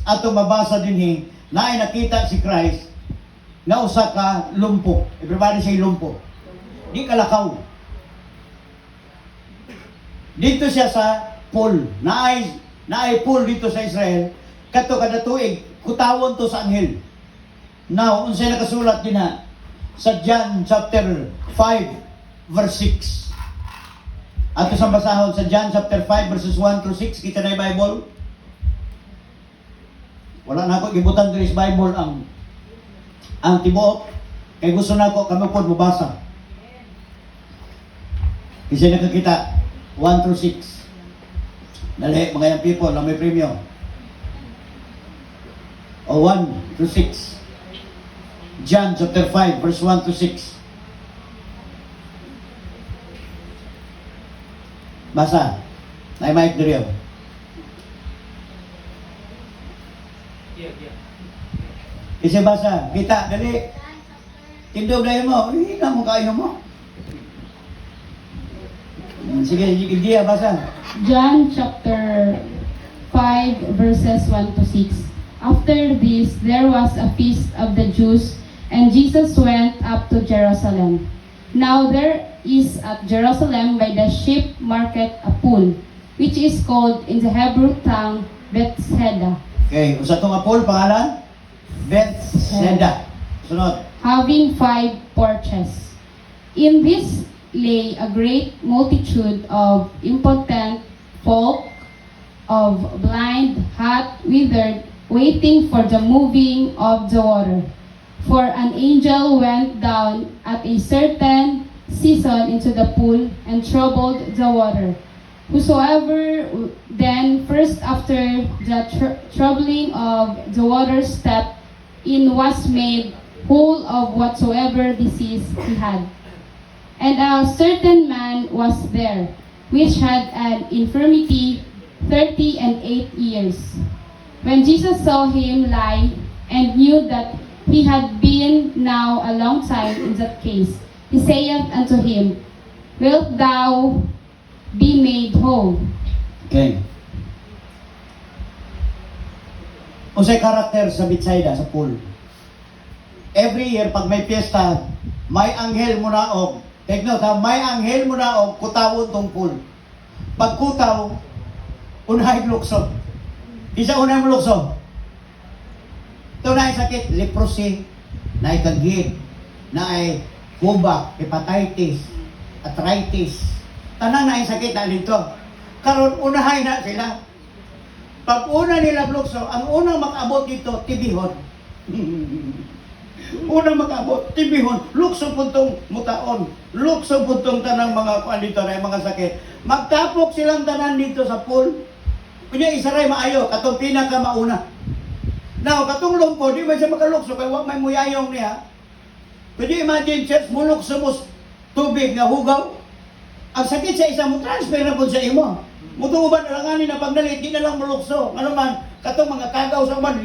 ato mabasa dinhi na ay nakita si Christ na usa ka lumpo. Everybody say lumpo. Di kalakaw. Dito siya sa pool. Naay pool dito sa Israel. Kato kada tuig, kutawon to sa anghel. Now, unsay nakasulat din na sa John chapter 5 verse 6. Ato sa basahon sa John chapter 5 verses 1 through 6, kita na yung Bible. Wala na ako gibutan diri sa Bible ang tibuok. Kay gusto na ako kami pod mabasa. Kasi nakakita 1 through 6. Dali, mga young people na may premium. O 1 through 6. John chapter 5 verse 1 to 6. Basa. Nay mic diri. Kasi basa, kita dali. Tindog na mo, hindi na mo kayo mo. Sige, sige, basa. John chapter 5 verses 1 to 6. After this, there was a feast of the Jews, and Jesus went up to Jerusalem. Now there is at Jerusalem by the sheep market a pool, which is called in the Hebrew tongue Bethesda. Okay, usa tong pool pangalan Bethesda. Sunod. Having 5 porches. In this lay a great multitude of impotent folk, of blind, hot, withered, waiting for the moving of the water. For an angel went down at a certain season into the pool and troubled the water. Whosoever then first after the troubling of the water stepped in was made whole of whatsoever disease he had. And a certain man was there, which had an infirmity 38 years. When Jesus saw him lie, and knew that he had been now a long time in that case, he saith unto him, Wilt thou be made whole? Okay. Unsay karakter sa Bethsaida sa pool? Every year pag may piyesta, may anghel mo na og take note ha, may anghel mo na og kutawon tong pool. Pag kutaw, unahay lukso. Isa unang lukso. Ito na ay sakit, leprosy, na ay kagid, na ay kubak, hepatitis, arthritis. Tanang na ay sakit na dito. Karon unahay na sila. Pag una nila lukso, ang unang makabot dito, tibihon. Unang makabot, tibihon, lukso puntong mutaon, lukso puntong tanang mga kuan dito na mga sakit. Magtapok silang tanan dito sa pool. Kunya isaray maayo, katong pinaka mauna. Now, katong lumpo, di man siya makalukso, kaya wag may muyayong niya. Could you imagine, church, mulukso mo tubig nga hugaw? Ang sakit sa isa mo, transfer na po sa imo. Mutuuban na langanin na pagdalit, di na lang mulukso. Ano man, katong mga kagaw sa man,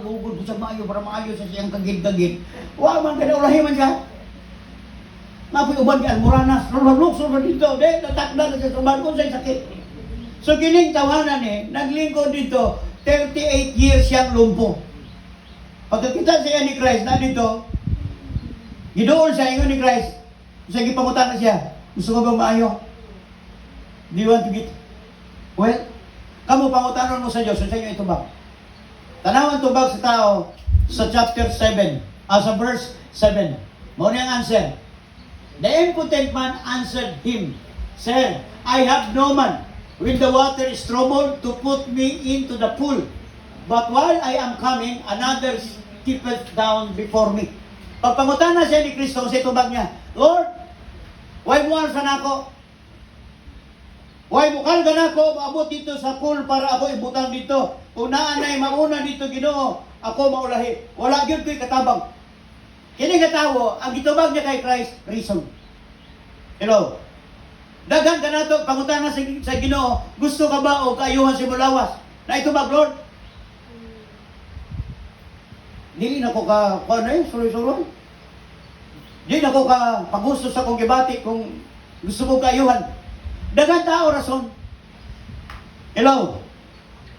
lugod ko sa maayo, para maayo sa siyang kagid-kagid. Wag man, kada ulahi man siya. Mapoy uban ka, almoranas, lukso na dito, natakda na siya sa uban, kung sa'y sakit. So kining tawanan naglingkod dito, 38 years siyang lumpo. Pagkakita siya ni Christ na dito, gidoon siya ingon ni Christ, sa gipangutan na siya, gusto ko ba maayo? Do you want to get? Well, kamo pangutanon mo sa Diyos, sa inyo itubag. Tanawan tubag sa tao sa chapter 7, sa verse 7. Mao ni ang answer. The impotent man answered him, Sir, I have no man when the water is troubled to put me into the pool. But while I am coming, another steppeth down before me. Pagpangutan na siya ni Kristo, sa tubag niya, Lord, why mo sa nako? Why mo kalga nako maabot dito sa pool para ako ibutang dito? Kung naanay mauna dito Ginoo, ako maulahi. Wala gyud ko'y katabang. Kini katawo, ang gitubag niya kay Christ, reason. Hello. Daghan ka na ito, pangutana sa Ginoo, gusto ka ba o kaayuhan si Mulawas? Na ito ba, Lord? Dili na ko ka, suloy-suloy. Dili na ko ka pagusto sa kong gibati kung gusto ko kaayuhan. Daghan tao rason. Hello?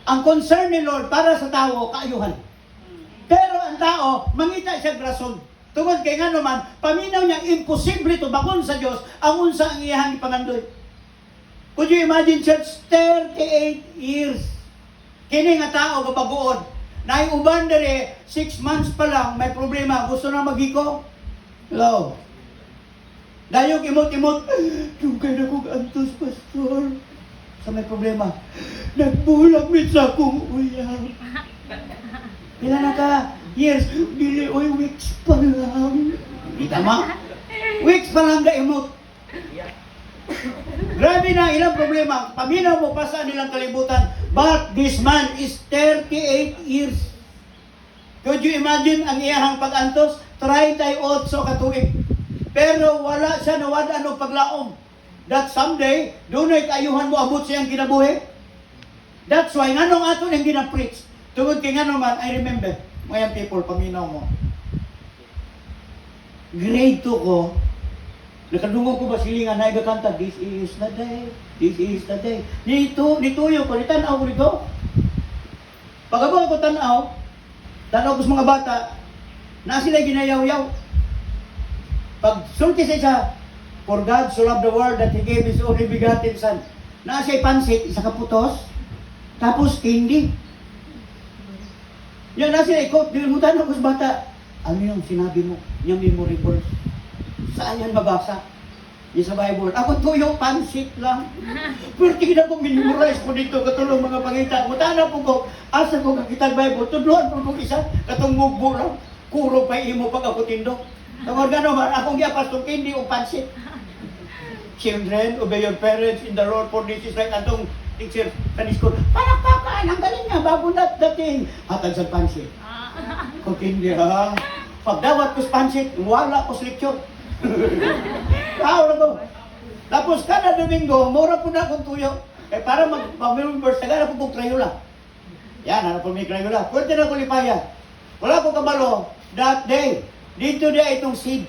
Ang concern ni Lord para sa tao, kaayuhan. Pero ang tao, mangita siya rason. Tungod kay nga naman, paminaw niya, imposible to bakon sa Diyos, ang unsa ang iyang ipangandoy. Could you imagine, church, 38 years. Kini nga tao, kapaguod. Naiuban dere, 6 months pa lang, may problema. Gusto na magiko? Hello. Dayog imot-imot, tungkay na kong antos, pastor. Sa may problema, nagbulag mit sa akong uyang. Pila na ka? Years, dili, oy, weeks pa lang. Di tama? Weeks pa lang imot. Grabe na ilang problema. Paminaw mo pa sa nilang kalibutan. But this man is 38 years. Could you imagine ang iyahang pag-antos? 38 katuig. Pero wala siya nawada ng paglaom. That someday, doon ay kaayuhan mo abot siyang kinabuhi. That's why, nga nung ato nang ginapreach. Tungod kay nga naman, I remember, mga people, paminaw mo. Grade 2 ko, nakadungog ko ba silingan na igakanta, this is the day, this is the day. Nituyo ko, nitanaw ko nito. Pagkabaw ko tanaw ko sa mga bata, na sila ginayaw-yaw. Pag sulti siya, for God so loved the world that He gave His only begotten Son. Na siya pansit, isa kaputos, tapos candy. Yan na sila ikot, dilimutan ako sa bata. Ano yung sinabi mo? Yung memory verse. Saan yan mabasa? Yung sa Bible. Ako tuyo, pansit lang. Pero tingnan ko, minimorize ko dito, katulong mga pangita. Mutana po ko, asa ko kakitang Bible, tudluan po ko isa, katong mugbo lang. Kuro pa imo pag ako tindok. Tawag gano'n man, akong giyapas itong candy o pansit. Children, obey your parents in the Lord, for this is right. Atong teacher sa school, palakpakan, ang galing nga, bago na dating. Hatag sa pansit. Kung hindi ha, pagdawat ko sa pansit, wala ko sa lecture. Tao na ko. Tapos kada Domingo, mura po na akong tuyo. Para mag-remember, tagara po kong Crayola. Yan, ano po may Crayola. Pwede na ko lipaya. Wala ko kabalo. That day, dito dia itong seed.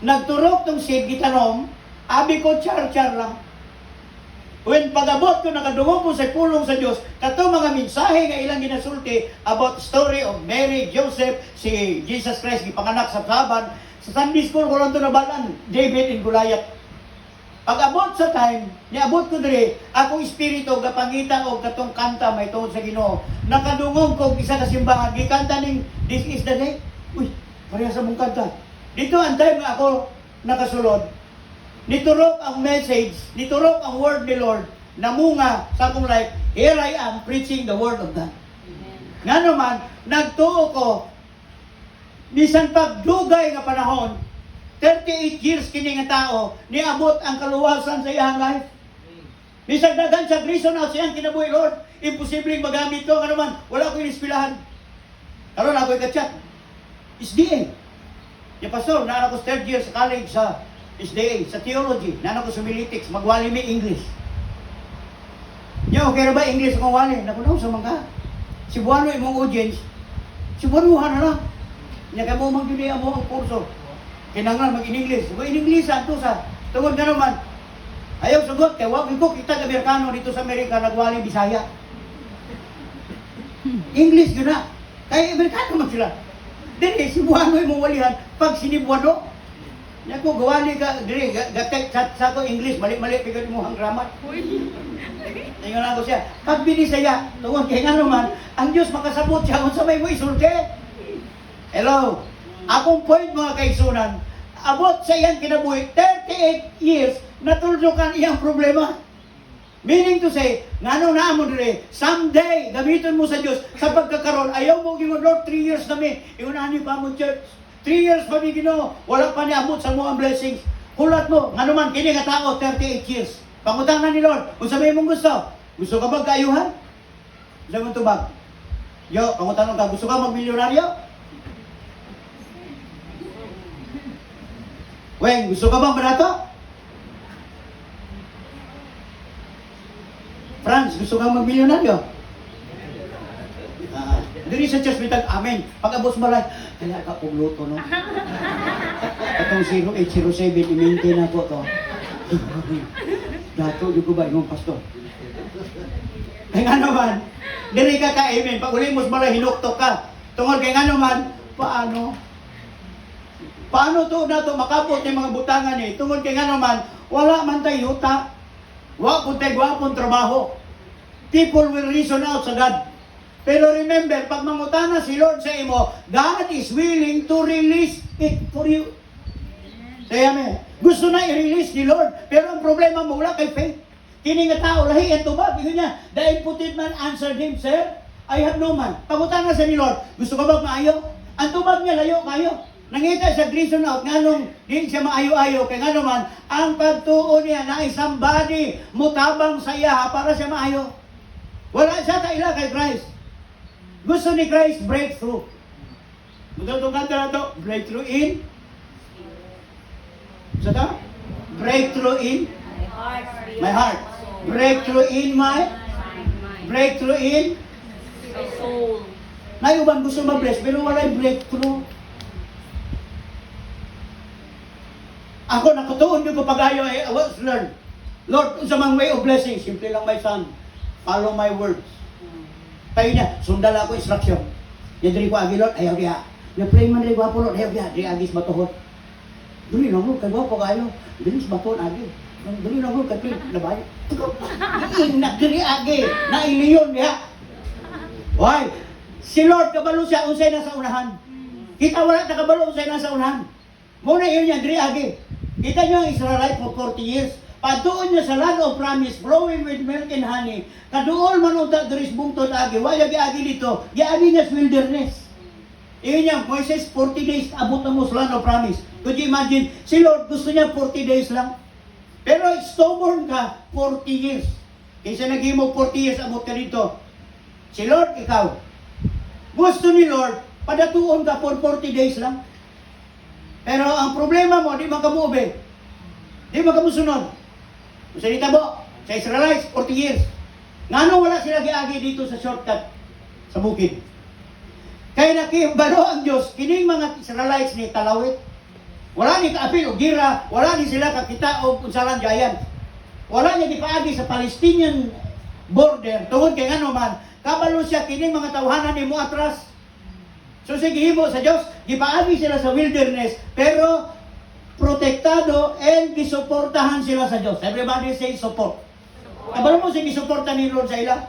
Nagturok tong seed, gitanom, abi ko char-char lang. When pag-abot ko, nakadungog ko sa pulong sa Diyos, kato mga mensahe nga ilang ginasulti about story of Mary, Joseph, si Jesus Christ, gipanganak sa Saban. Sa Sunday school, ko lang ito nabalan, David and Goliath. Pag-abot sa time, niabot ko diri, akong espiritu, gapangita o katong kanta, may tungod sa Ginoo. Nakadungog ko, isa ka simbahan, gikanta ning, this is the day. Uy, pareha sa mong kanta. Dito ang time nga ako nakasulod, niturok ang message, niturok ang word ni Lord, namunga sa akong life, here I am preaching the word of God. Nga naman, nagtuo ko, bisan pagdugay nga panahon, 38 years kini nga tao, niabot ang kaluwasan sa iyang life. Bisan dagan sa reason out siyang kinabuhi, Lord, imposibleng magamit ko, nga naman, wala ko inispilahan. Karon ako ikatchat, SDA. Yung pastor, naan ako 3rd year sa college sa SDA, sa theology, naan ako sa Militix, magwali may English. Yung okay na ba English kung wali? Nakunaw sa mga. Si Buano imong audience, si Buanuhan na lang. Nya kay mo mag-dunia mo ang kurso. Kinanglan mag-in-English. In-English ato sa tungod nga naman. Ayaw sugot kay wag ko kita Amerikano dito sa Amerika nagwali Bisaya. English gyud na. Kay Amerikano man sila. Dili si Buano imong walihan pag sinibuano. Nya ko gawali ka diri gatek sa ko English mali-mali pigad mo ang grammar. Tingnan ako siya. Pag binisaya, tungod kay nga naman ang Dios makasabot siya unsa may mo isulti. Hello. Akong point mga kaisunan, abot sa iyang kinabuhi, 38 years, natuldukan iyang problema. Meaning to say, ngano na mo dire, someday, gamitin mo sa Diyos, sa pagkakaroon, ayaw mo gingon, Lord, 3 years kami, iunahan niyo pa mo church. 3 years pa ni Ginoo, wala pa ni abot sa mga blessings. Kulat mo, ngano man, kini nga tao, 38 years. Pangutang na ni Lord, kung sabihin mong gusto, gusto ka ba kaayuhan? Gusto mo tubag? Yo, pangutang ka, gusto ka mag-milyonaryo? Weng, gusto ka bang barato? Franz, gusto ka mag-milyonaryo? Diri sa church bitag amen. Pag-abot mo lang, kaya ka kong luto, no? Katong 0807, i-maintain ako to. Dato, di ko ba, imong pastor? Kaya nga naman, diri ka ka-amen. Pag uli mo mala hinuktok ka. Tungod kaya nga naman, paano? Paano to na to makapot yung mga butangan eh? Tungod kaya nga naman, wala man tayo yuta. Wapon tayo, wapon trabaho. People will reason out sa God. Pero remember, pag mangutana si Lord sa imo, God is willing to release it for you. Kaya me, gusto na i-release ni Lord. Pero ang problema mo, wala kay faith. Kini nga tao, lahi at tubag. Ito niya, the impotent man answered him, Sir, I have no man. Pangutana sa ni Lord, gusto ka ba maayo? Ang tubag niya, layo kayo. Nangita sa reason out, nga nung di siya maayo-ayo, kaya nga naman, ang pagtuon niya na isang body, mutabang sa iya para siya maayo. Wala siya kaila kay Christ. Gusto ni Christ, breakthrough. Magandang kanta na ito, breakthrough in. Saka? Breakthrough in my heart. Breakthrough in my breakthrough in soul. Nayuban gusto ma-bless, pero wala'y breakthrough. Ako, nakutuon yung pag-ayo ay was learn. Lord, kung sa mga way of blessing, simple lang my son. Follow my words. Tayo niya, sundal ako instruction. Yan diri ko agi, Lord, ayaw diha. Ya pray man rin gwapo, Lord, ayaw diha. Diri agis matuhod. Dili lang mo, kay gwapo kayo. Dili sa baton agi. Dili lang mo, kay pray, labayo. Inak diri agi. Nailiyon diha. Why? Si Lord, kabalo siya, unsay nasa unahan. Kita wala na kabalo, unsay nasa unahan. Muna yun yan, diri agi. Kita nyo ang Israelite for 40 years. Patuon niya sa land of promise, flowing with milk and honey. Kaduol man unta diri sa bungtod agi. Wala giagi dito. Giagi niya sa wilderness. Iyon niya, Moises, 40 days abot na mo sa land of promise. Could you imagine? Si Lord gusto niya 40 days lang. Pero stubborn ka, 40 years. Kaysa naghimo 40 years abot ka dito. Si Lord, ikaw. Gusto ni Lord, padatuon ka for 40 days lang. Pero ang problema mo, di makamuobe. Di makamusunod. Sa ditabo, sa Israelites, 40 years. Ngano wala sila giagi dito sa shortcut, sa bukid. Kaya nakibalo ang Diyos, kining mga Israelites ni talawit. Wala ni kaapil o gira, wala ni sila kakita o unsalang gayan. Wala niya gipaagi sa Palestinian border. Tungod kay ngano man, kabalo siya kining mga tawhanan ni mo atras. So sige himo sa Diyos, gipaagi sila sa wilderness, pero protektado and gisuportahan sila sa Diyos. Everybody say support. Kabalo mo sige suporta ni Lord sa ila.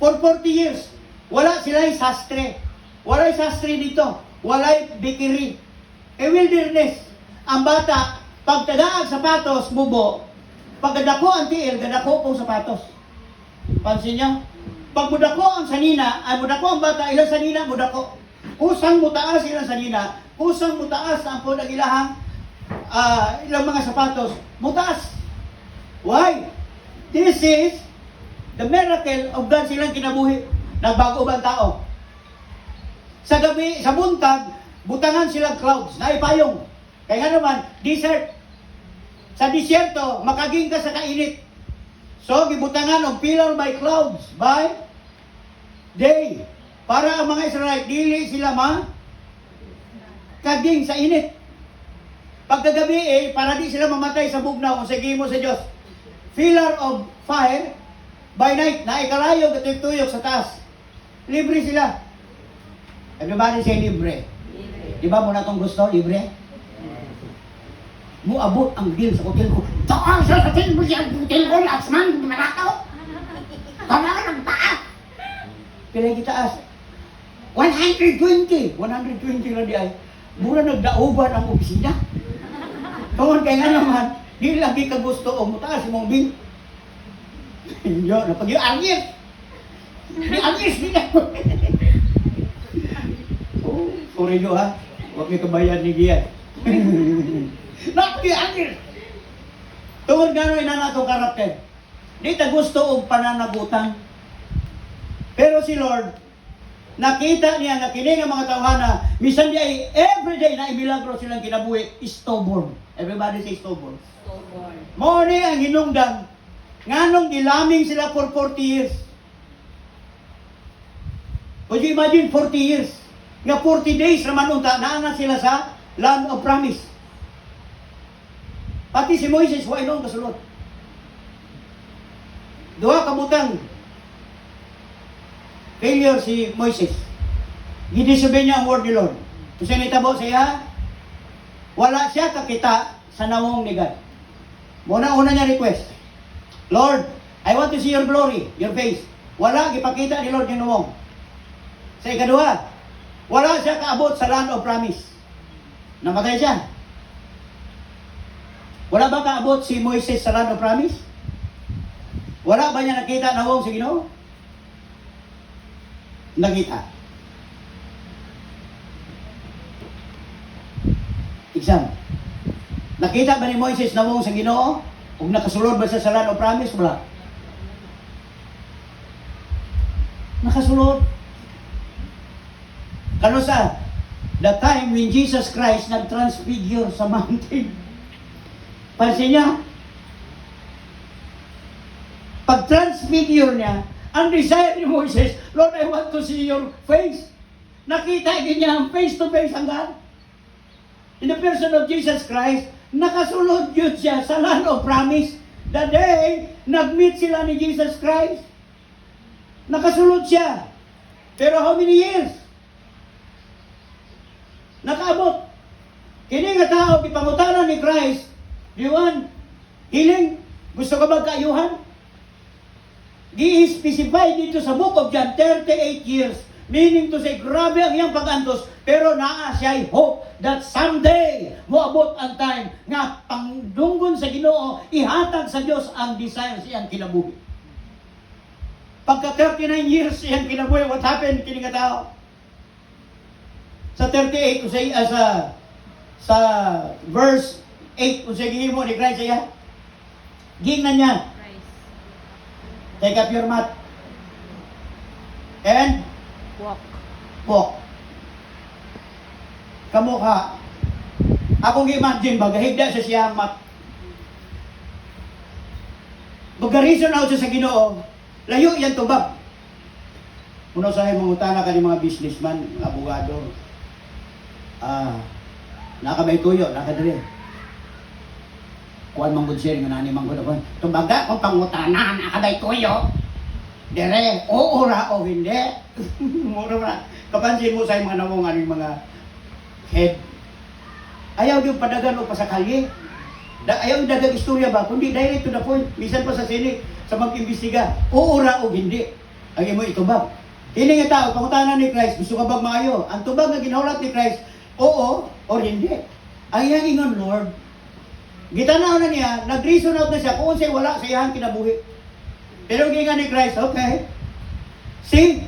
For 40 years, wala sila'y sastre. Wala'y sastre dito. Wala'y bikiri. Wilderness. Ang bata, pag tadaag sapatos, bubo, pag gadako ang tiil, gadako pong sapatos. Pansin niyo? Pag mudako ang sanina, ay mudako ang bata, ilang sanina, mudako. Kusang mutaas ilang sanina, kusang mutaas ang po nagilahang ilang mga sapatos, mutaas. Why? This is the miracle of God silang kinabuhi. Nagbago ba ang tao? Sa gabi, sa buntag, butangan silang clouds, naipayong. Kaya nga naman, desert. Sa disyerto, makaging ka sa kainit. So, gibutangan og pillar by clouds, by day. Para ang mga Israelite, dili sila kaging sa init. Pagkagabi para di sila mamatay sa bugnaw kung sige mo sa Diyos. Pillar of fire by night, na ikalayo katuyok sa taas. Libre sila. Everybody say libre. Di ba mo na itong gusto, libre? Muabot ang bill sa hotel ko. Doon sa hotel mo siya, hotel ko, last man, manakaw. Kamalan ang taas. Kaya kita 120 lang di ay. Mura nagdauban ang opisina. Kawan kaya nga naman, di lagi ka gusto o mutaas mong bill. Yo, napag-iangis. Di-angis din ako. Oh, sorry nyo ha. Huwag may kabayan ni Gian. Napag-iangis. Tungod gano'n na itong karakter. Di ta gusto og pananagutan. Pero si Lord, nakita niya na kini nga mga tawhana, misan di ay everyday na imilagro silang kinabuhi, stubborn. Everybody say stubborn. Mo ni ang hinungdan, nganong gilaming sila for 40 years. Could you imagine 40 years? Nga 40 days naman unta, naana sila sa land of promise. Pati si Moises, wa inon kasulod. Duha kabutang. failure si Moises. Gidisobey niya ang word ni Lord. Kung siya nitabo siya, wala siya kakita sa nawong ni God. Una niya request, Lord, I want to see your glory, your face. Wala, gipakita ni Lord yung nawong. Sa ikadua, wala siya kaabot sa land of promise. Namatay siya. Wala ba kaabot si Moises sa land of promise? Wala ba niya nakita nawong sa Ginoo? Nakita. Exam. Nakita ba ni Moises nawong sa Ginoo? Kung nakasulod ba siya sa land of promise? Wala. Nakasulod. Kano sa the time when Jesus Christ nag-transfigure sa mountain. Pansin niya, pag-transfigure niya, ang desire ni Moses, Lord, I want to see your face. Nakita niya ang face-to-face ang God. In the person of Jesus Christ, nakasulod yun siya sa land of promise. The day, nag-meet sila ni Jesus Christ. Nakasulod siya. Pero how many years? Nakaabot. Kini nga tao, ipangutanan ni Christ, do you want healing? Gusto ka ba kaayuhan? Gi-specify dito sa book of John, 38 years. Meaning to say, grabe ang iyang pag-antos, pero naa siya'y hope that someday, moabot ang time nga pangdunggon sa Ginoo, ihatag sa Dios ang desire siyang kinabuhi. Pagka 39 years siyang kinabuhi, what happened kini nga tao? Sa 38, sa verse 8, kung sige mo ni Christ siya, gingnan niya, take up your mat, and walk. Kamukha, akong imagine ba, gahigda sa siyang mat. Mag-reason out siya sa Ginoo, layo yan tubag. Muna sa mangutana ka ni mga businessman, mga abogado, nakabay tuyo, nakadali. Kuan manggod siya, nga nani manggod ako. Tumbaga, kung pangutana, nakabay tuyo. Dere, oo ra o hindi. Mura na. Kapansin mo sa mga namong aning mga head. Ayaw yung padagan o pasakalye. Ayaw yung dagang istorya ba? Kundi direct to the point. Minsan pa sa sini, sa mag-imbestiga. Oo ra o hindi. Ang imo itubag. Hindi nga tao, pangutanan ni Christ, gusto ka bang maayo? Ang tubag na ginaulat ni Christ, oo o hindi. Ang iyang ingon, Lord, gitanaw na niya, nag-reason out na siya kung siya wala sa iyang kinabuhi. Pero gingan ni Christ, okay. See,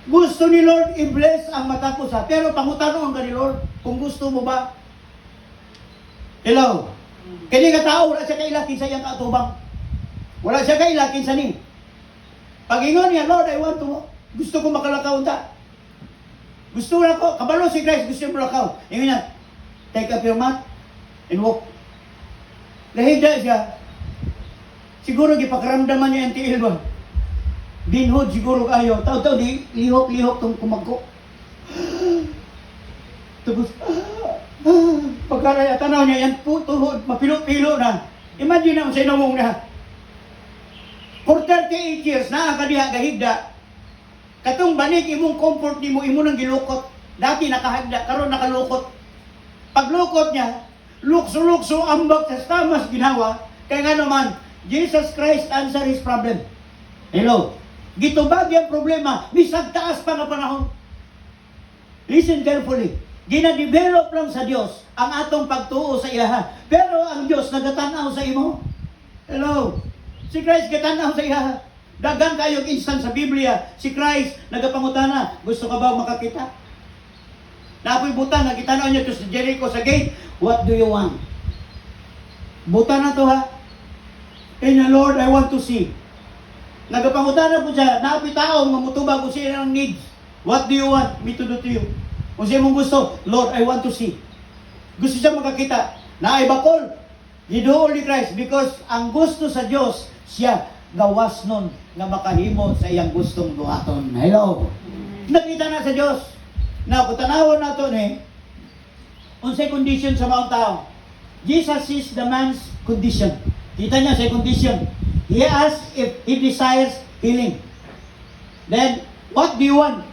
gusto ni Lord i-bless ang mata ko sa, pero pangutanon ka ni Lord, kung gusto mo ba. Hello? Kaya nga tao, wala siya kailakin sa iyang katubang. Wala siya kailakin sa ni. Pag ingon niya, Lord, I want to, gusto ko makalakaw ta. Gusto na ko, kabalo si Christ, gusto mo makalakaw. Ingon niya, take up your mat and walk. Lahigda siya. Siguro gipakaramdaman niya ang tiil ba? Binhod siguro kayo. Tao-tao di lihok-lihok tong kumagko. Tapos, pagkaraya, tanaw niya, yan tuhod, mapilo-pilo na. Imagine na sa inamong na. For 38 years, nakakadiha gahigda. Katong banik, imong comfort ni mo, imo nang gilukot. Dati nakahagda, karon nakalukot. Paglukot niya, lukso-lukso, ambak sa stamas ginawa. Kaya nga naman, Jesus Christ answer his problem. Hello? Gitubag yung problema, bisag taas pa na panahon. Listen carefully. Gina-develop lang sa Diyos ang atong pagtuo sa iya. Pero ang Diyos nagatanaw sa imo. Hello? Si Christ gatanaw sa iya. Dagan kayong instant sa Biblia, si Christ nagapangutana, gusto ka ba makakita? Napoy butang, nagitanaw niya to sa Jericho sa gate, what do you want? Buta na to ha. And the Lord, I want to see. Nagapangutana po siya, napoy tao, mamutubag ko siya ng needs. What do you want me to do to you? Kung siya mong gusto, Lord, I want to see. Gusto siya makakita. Naibakol. Giduol ni Christ because ang gusto sa Diyos, siya gawas nun na makahimo sa iyang gustong buhaton. Hello? Nakita na sa Diyos. Na kutanawon na ito unsay condition sa mga tao. Jesus sees the man's condition. Kita niya sa condition. He asks if he desires healing. Then, What do you want?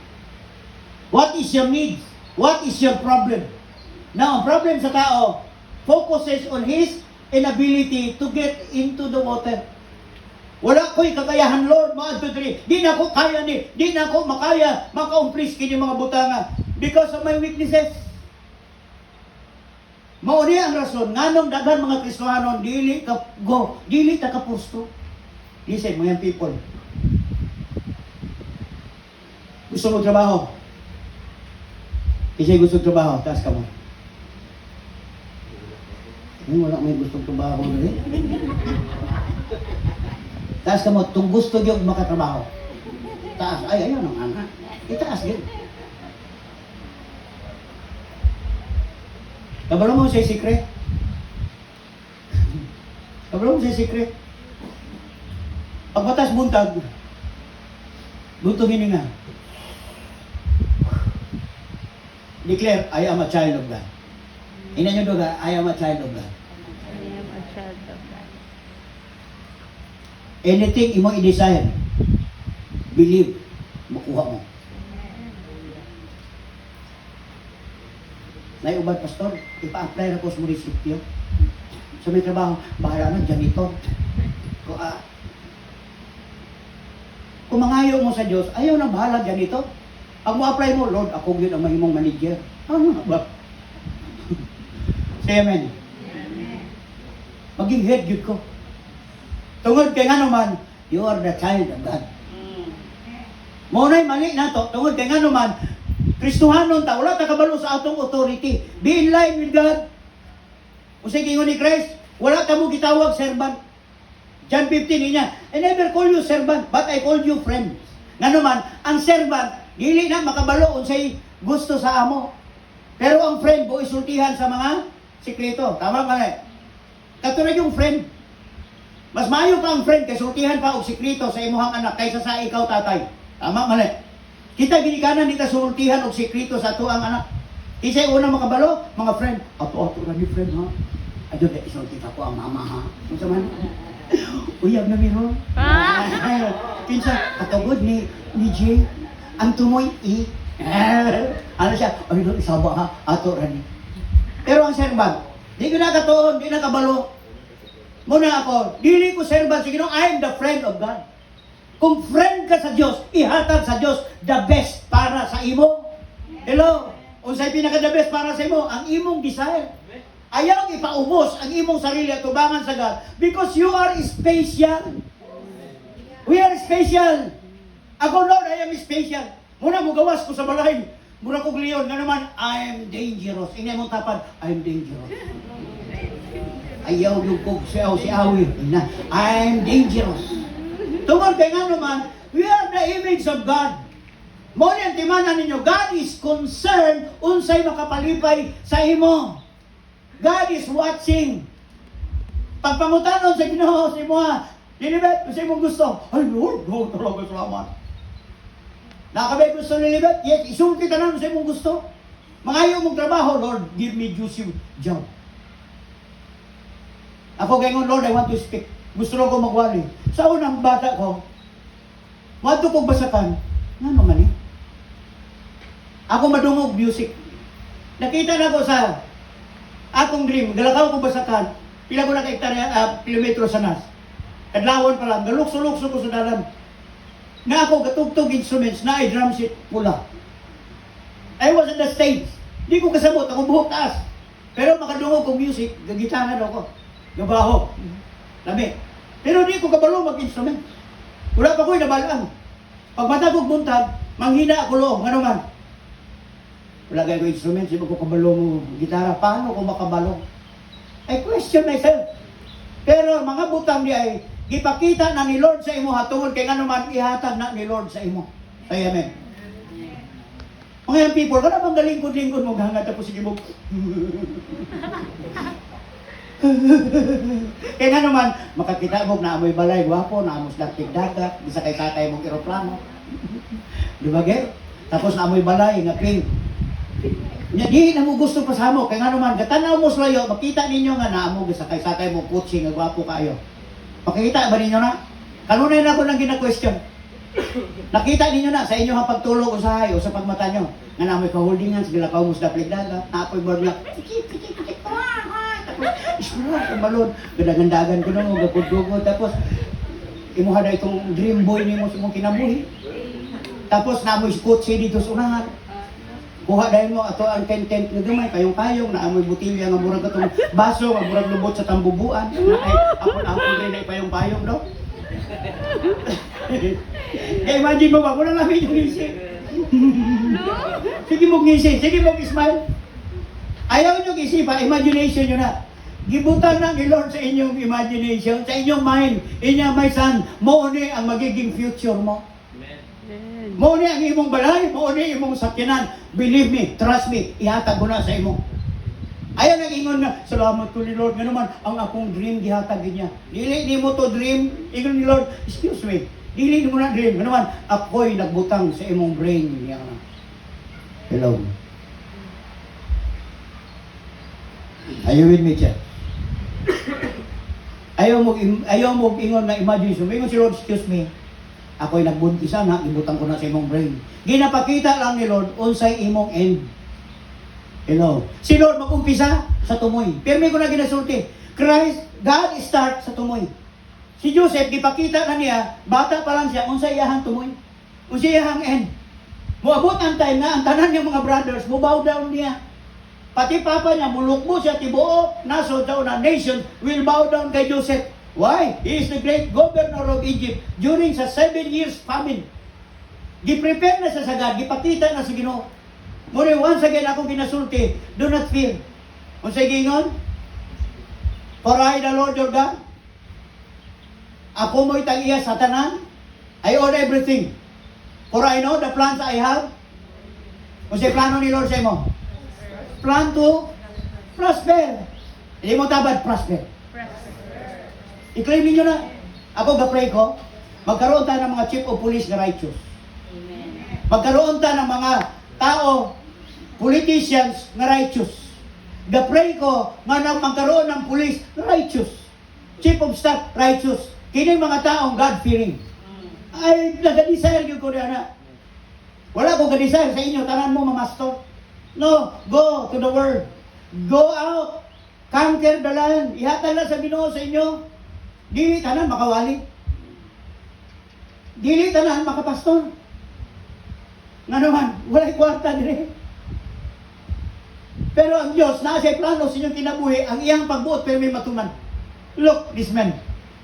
What is your needs? What is your problem? Now, ang problem sa tao focuses on his inability to get into the water. Wala ko'y kakayahan, Lord, mga 2, 3. Di na ko kaya ni, di na ko makaya, maka-umplis kini mga butanga because of my weaknesses. Mauni ang rason, nganong daghan mga Kristohanon, dili ka go, dili ta ka pusto. Listen, mga people. Gusto mo trabaho? Kasi gusto trabaho, taas ka mo. Wala may gusto trabaho na rin. Taas ka mo, kung gusto yung makatrabaho. Taas, ay, ayaw nang anak. Itaas yun. Kabalo mo siya secret? Kabalo mo siya secret? Pagbatas buntag, buntong hininga. Declare, I am a child of God. Ina nyo doon, I am a child of God. I am a child of God. Anything imo i-desire, believe, makuha mo. Naiubad, pastor, ipa-apply na ko sa munisipyo. Sa may trabaho, bahala na, janitor. Kung mangayo mo sa Diyos, ayaw na bahala janitor. Ang mo-apply mo, Lord, ako yun ang mahimong manager. Ano na ba? Say amen. Maging head yun ko. Tungod kay nga naman, you are the child of God. Muna'y mali na to, tungod kay nga naman, Kristohanon ta, wala ta kabalo sa atong authority. Be in line with God. Kung sa gingon ni Christ, wala ta mo gitawag servant. John 15 niya, I never call you servant, but I call you friend. Nga naman, ang servant, dili na makabalo unsay gusto sa amo. Pero ang friend, bo isultihan sa mga sikreto. Tama ba na? Katulad yung friend. Mas maayo pa ang friend kay sultihan pa og sikreto sa imuhang anak kaysa sa ikaw tatay. Tama ba na? Kita ginikanan dita sultihan og sikreto sa ato ang anak. Kisay una makabalo, mga friend. Ato ra ni friend ha. Adto na isulti ko ang mama ha. Unsa man? Uyab na miro. Kinsa katugod ni Jay. Ang tumoy ano siya? Ay do isaba ha. Ato ra ni. Pero ang servant, di ko na katuon, di na kabalo. Muna ako, dili ko servant, sige no, I am the friend of God. Kung friend ka sa Diyos, ihatag sa Diyos the best para sa imo. Hello? Unsay pinaka the best para sa imo? Ang imong desire. Ayaw ipaubos ang imong sarili at tubangan sa God because you are special. We are special. Ako, Lord, I am special. Muna mo gawas ko sa balay. Muna ko gliyon nga naman, I am dangerous. Ingay mong tapad, I am dangerous. Ayaw yung kog siaw-siawin. I am dangerous. Tungkol kay nga naman, we are the image of God. Mo niyan timanan ninyo, God is concerned unsay makapalipay sa imo. God is watching. Pagpangutanon sa Ginoo sa imo ha, Lilibet, kasi mong gusto. Ay Lord, Lord, talaga salamat. Nakabay gusto ni Lilibet? Yes, isulti ka lang sa imong gusto. Mangayo mong trabaho, Lord, give me juicy job. Ako ganyan, Lord, I want to speak. Gusto lang ko magwali. Sa unang bata ko, mato kong basakan. Ano naman eh? Ako madungog music. Nakita na ko sa akong dream, galakaw ko basakan. Pila ko na ka kilometro sa nas. Kadlawon pa lang, galukso-lukso ko sa dalan. Nga ako gatugtog instruments na ay drum set pula. I was on the stage. Di ko kasabot, ako buhok taas. Pero makadungog kong music, gagitaran ako. Gabaho. Lami. Pero di ko kabalo mag-instrument. Wala pa ko'y nabalaan. Pag matagog buntag, manghina ako loob. Ano man? Wala kayo instrument, sino ko kabalo mo gitara. Paano ko makabalo? I question myself. Pero mga butang di ay gipakita na ni Lord sa imo hatungod kay ngano man ihatag na ni Lord sa imo. Say amen. Mga people, kada bang galingkod-lingkod mo hangad tapos sige mo. Kaya nga naman, makakita mo na amoy balay, gwapo, na amos dating dagat, bisa kay tatay mong eroplano. Di ba, Ger? Tapos na amoy balay, nga pink. Di na mo gusto pa sa mo, kaya nga naman, gatanaw mo sa layo, makita ninyo nga na amo, bisa kay tatay mong kutsi, nga gwapo kayo. Makikita ba ninyo na? Kanunay na ako nang gina-question. Nakita ninyo na sa inyong pagtulog usahay o sa pagmata nyo. Nga namoy kaholdingan, sigla ka umus na pligdaga, napoy barla. Tikit, tapos, ismura, kabalon. Gadagandagan ko nung, gagod-gugod. Tapos, imuha na itong dream boy ni mo sa mong kinabuhi. Tapos, namoy kotse dito sa unahan. Kuha dahil mo, ato ang tent-tent na gamay, kayong-kayong, naamoy butilya, nga murag itong baso, nga murag lubot sa tambubuan. Na ay, ako rin ay payong-payong, no? Kaya imagine mo ba, kung na namin yung isip. Sige mo gising, sige mo smile. Ayaw nyo isipan, imagination nyo na. Gibutan na ni Lord sa inyong imagination, sa inyong mind. Inya, my son, mo ni ang magiging future mo. Mo ni ang imong balay, mo ni imong sakyanan. Believe me, trust me, ihatag ko na sa imo. Ayaw nang ingon nga, salamat to ni Lord. Nga naman, ang akong dream gihatag niya. Dili ni mo to dream, ingon ni Lord, excuse me, dili mo na dream. Nga naman, ako'y nagbutang sa imong brain. Niya. Hello. Are you with me, Chad? Ayaw mo ingon na imagination. Ingon si Lord, excuse me, ako'y nagbuntisan ha, ibutang ko na sa imong brain. Ginapakita lang ni Lord, unsay imong end. Hello. Si Lord mag-umpisa sa tumoy. Pero may ko na ginasulti. Christ, God start sa tumoy. Si Joseph, gipakita na niya, bata pa lang siya, unsay iyahang tumoy. Unsay iyahang end. Muabot ang time na ang tanan niyang mga brothers, mubow down niya. Pati papa niya, mulukbo siya, tibuo, nasod sa una, nation will bow down kay Joseph. Why? He is the great governor of Egypt during sa 7 years famine. Gi-prepare na sa sagad, gipakita na sa Ginoo. Muna once again akong ginasulti, do not fear. Kung sa gingon, for I, the Lord your God, ako mo'y tag-iya sa tanan, I own everything. For I know the plans I have. Kung sa plano ni Lord sa imo, plan to prosper. Hindi mo tabad, prosper. I-claim ninyo na. Ako ga-pray ko, magkaroon tayo ng mga chief of police na righteous. Magkaroon tayo ng mga tao, politicians na righteous. Ga-pray ko nga nang magkaroon ng police na righteous. Chief of staff, righteous. Kining mga taong God-fearing. Ay, nag-desire yung ko na. Wala ko ga-desire sa inyo, tanan mo mamastor. No, go to the world. Go out. Conquer the land. Ihatag na sa Ginoo sa inyo. Dili tanan makawali. Dili tanan makapastor. Nga naman, wala'y kwarta dire. Pero ang Diyos, nasa plano sa inyong kinabuhi, ang iyang pagbuot, pero may matuman. Look, this man.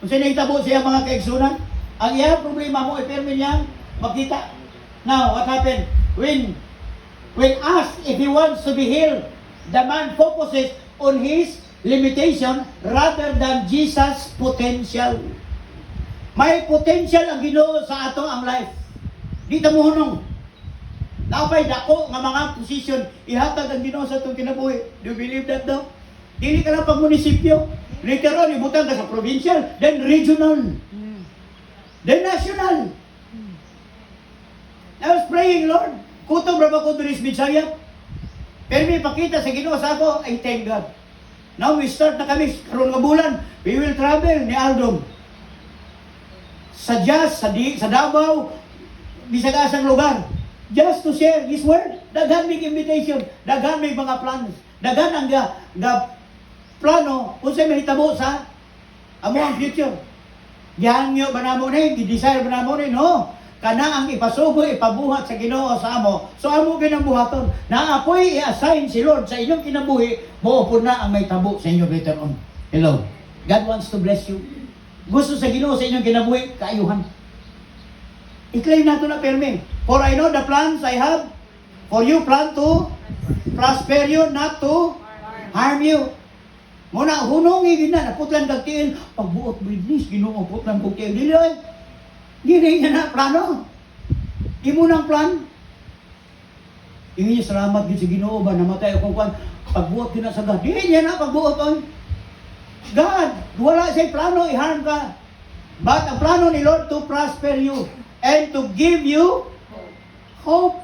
Kung sino itabo siya mga kaigsunan, ang iyang problema mo, pero niyang magkita. Now, what happened? When asked if he wants to be healed, the man focuses on his limitation rather than Jesus' potential. May potential ang Ginoo sa ato ang life. Di ta mo hunong. Napay dako nga mga posisyon ihatag ang Ginoo sa atong kinabuhi. Do you believe that daw? Dili ka lang pag munisipyo. Later on, ibutang ka sa provincial, then regional, then national. I was praying, Lord, kutob ra ba ko diri sa Bisaya? Pero may pakita sa Ginoo sa ako, I thank God. Now we start na kami, karon nga bulan, we will travel ni Aldom. Sa Jas, sa Davao, bisag asang lugar. Just to share His Word. Daghan may invitation, daghan may mga plans, daghan ang plano kung sa'yo mahitabo sa amo ang future. Gihangyo ba na mo na, gi-desire ba na mo na, no? Kana ang ipasugo, ipabuhat sa Ginoo sa amo. So amo ginambuhaton. Na ako'y i-assign si Lord sa inyong kinabuhi, maupod na ang may tabo sa inyo later on. Hello. God wants to bless you. Gusto sa Ginoo sa inyong kinabuhi, kaayuhan. I-claim nato na perme. For I know the plans I have for you, plan to prosper you, not to harm you. Muna, hunong na, naputlan kagtiin, pagbuot business, Ginoo, putlan kagtiin. Dili ay. Dili niya na plano. Di mo nang plan. Hindi niya salamat din sa Ginoo ba, namatay akong kwan, pagbuot din na sa God. Dili niya na pagbuot on. God, wala siyang plano, i-harm ka. But ang plano ni Lord to prosper you and to give you hope.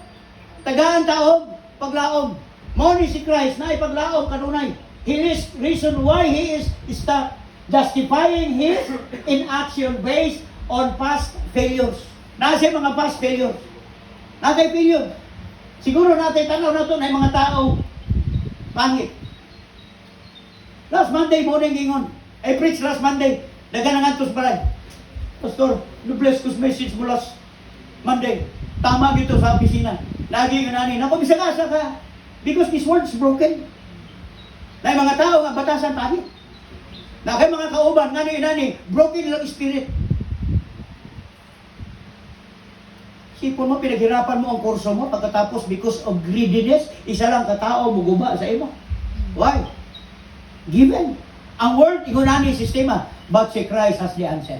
Tagaan taog, paglaom. Mo ni si Christ na ipaglaom kanunay. He is reason why He is justifying His inaction based on past failures. Nasa mga past failure. Nasa failure. Siguro natin tanaw na ito na yung mga tao pangit. Last Monday morning gingon. I preach last Monday. Daga na ngantos balay. Pastor, bless ko message mo last Monday. Tama dito sa opisina. Lagi ka nani. Napabisag-asa ka. Because this word is broken. Na yung mga tao nga batasan pangit. Na kay mga kauban nga ni broken lang spirit. Sipon mo, pinaghirapan mo ang kurso mo pagkatapos because of greediness, isa lang katao muguba sa imo. Why? Given. Ang word, igunani sistema. But si Christ has the answer.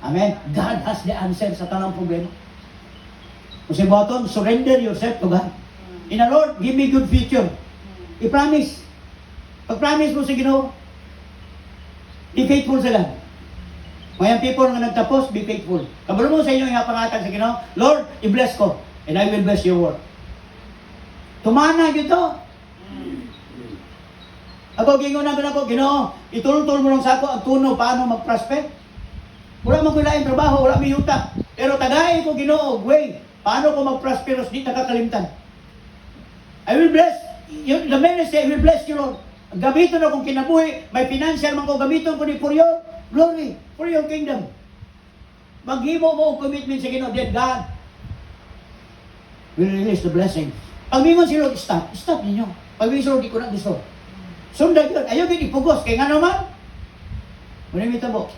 Amen? God has the answer sa tanang problema. Kung si Bottom, surrender yourself to God. In the Lord, give me good future. I-promise. Pag-promise mo sa Ginoo, be faithful sa God. Mayang people nga nagtapos, be faithful. Kabalo mo sa inyo yung pangatag sa Ginoo, Lord, i-bless ko, and I will bless your work. Tumana dito. Ako, gingon na ako, Ginoo, itulong-tulong mo lang sa ako ang tuno paano mag-prosper. Wala man ko laing trabaho, wala may yuta. Pero tagay ko, Ginoo, way, paano ko mag-prosperous di nakakalimtan. I will bless, the ministry, I will bless you, Lord. Gamiton akong kinabuhi, may financial man ko, gamiton ko ni for your glory, for your kingdom. Maghimo mo ang commitment sa Ginoo, then God will release the blessing. Pag mingon si Lord, stop ninyo. Pag mingon si Lord, di ko na gusto. Sundag yun, ayaw yun ipugos, kaya nga naman, manimita mo.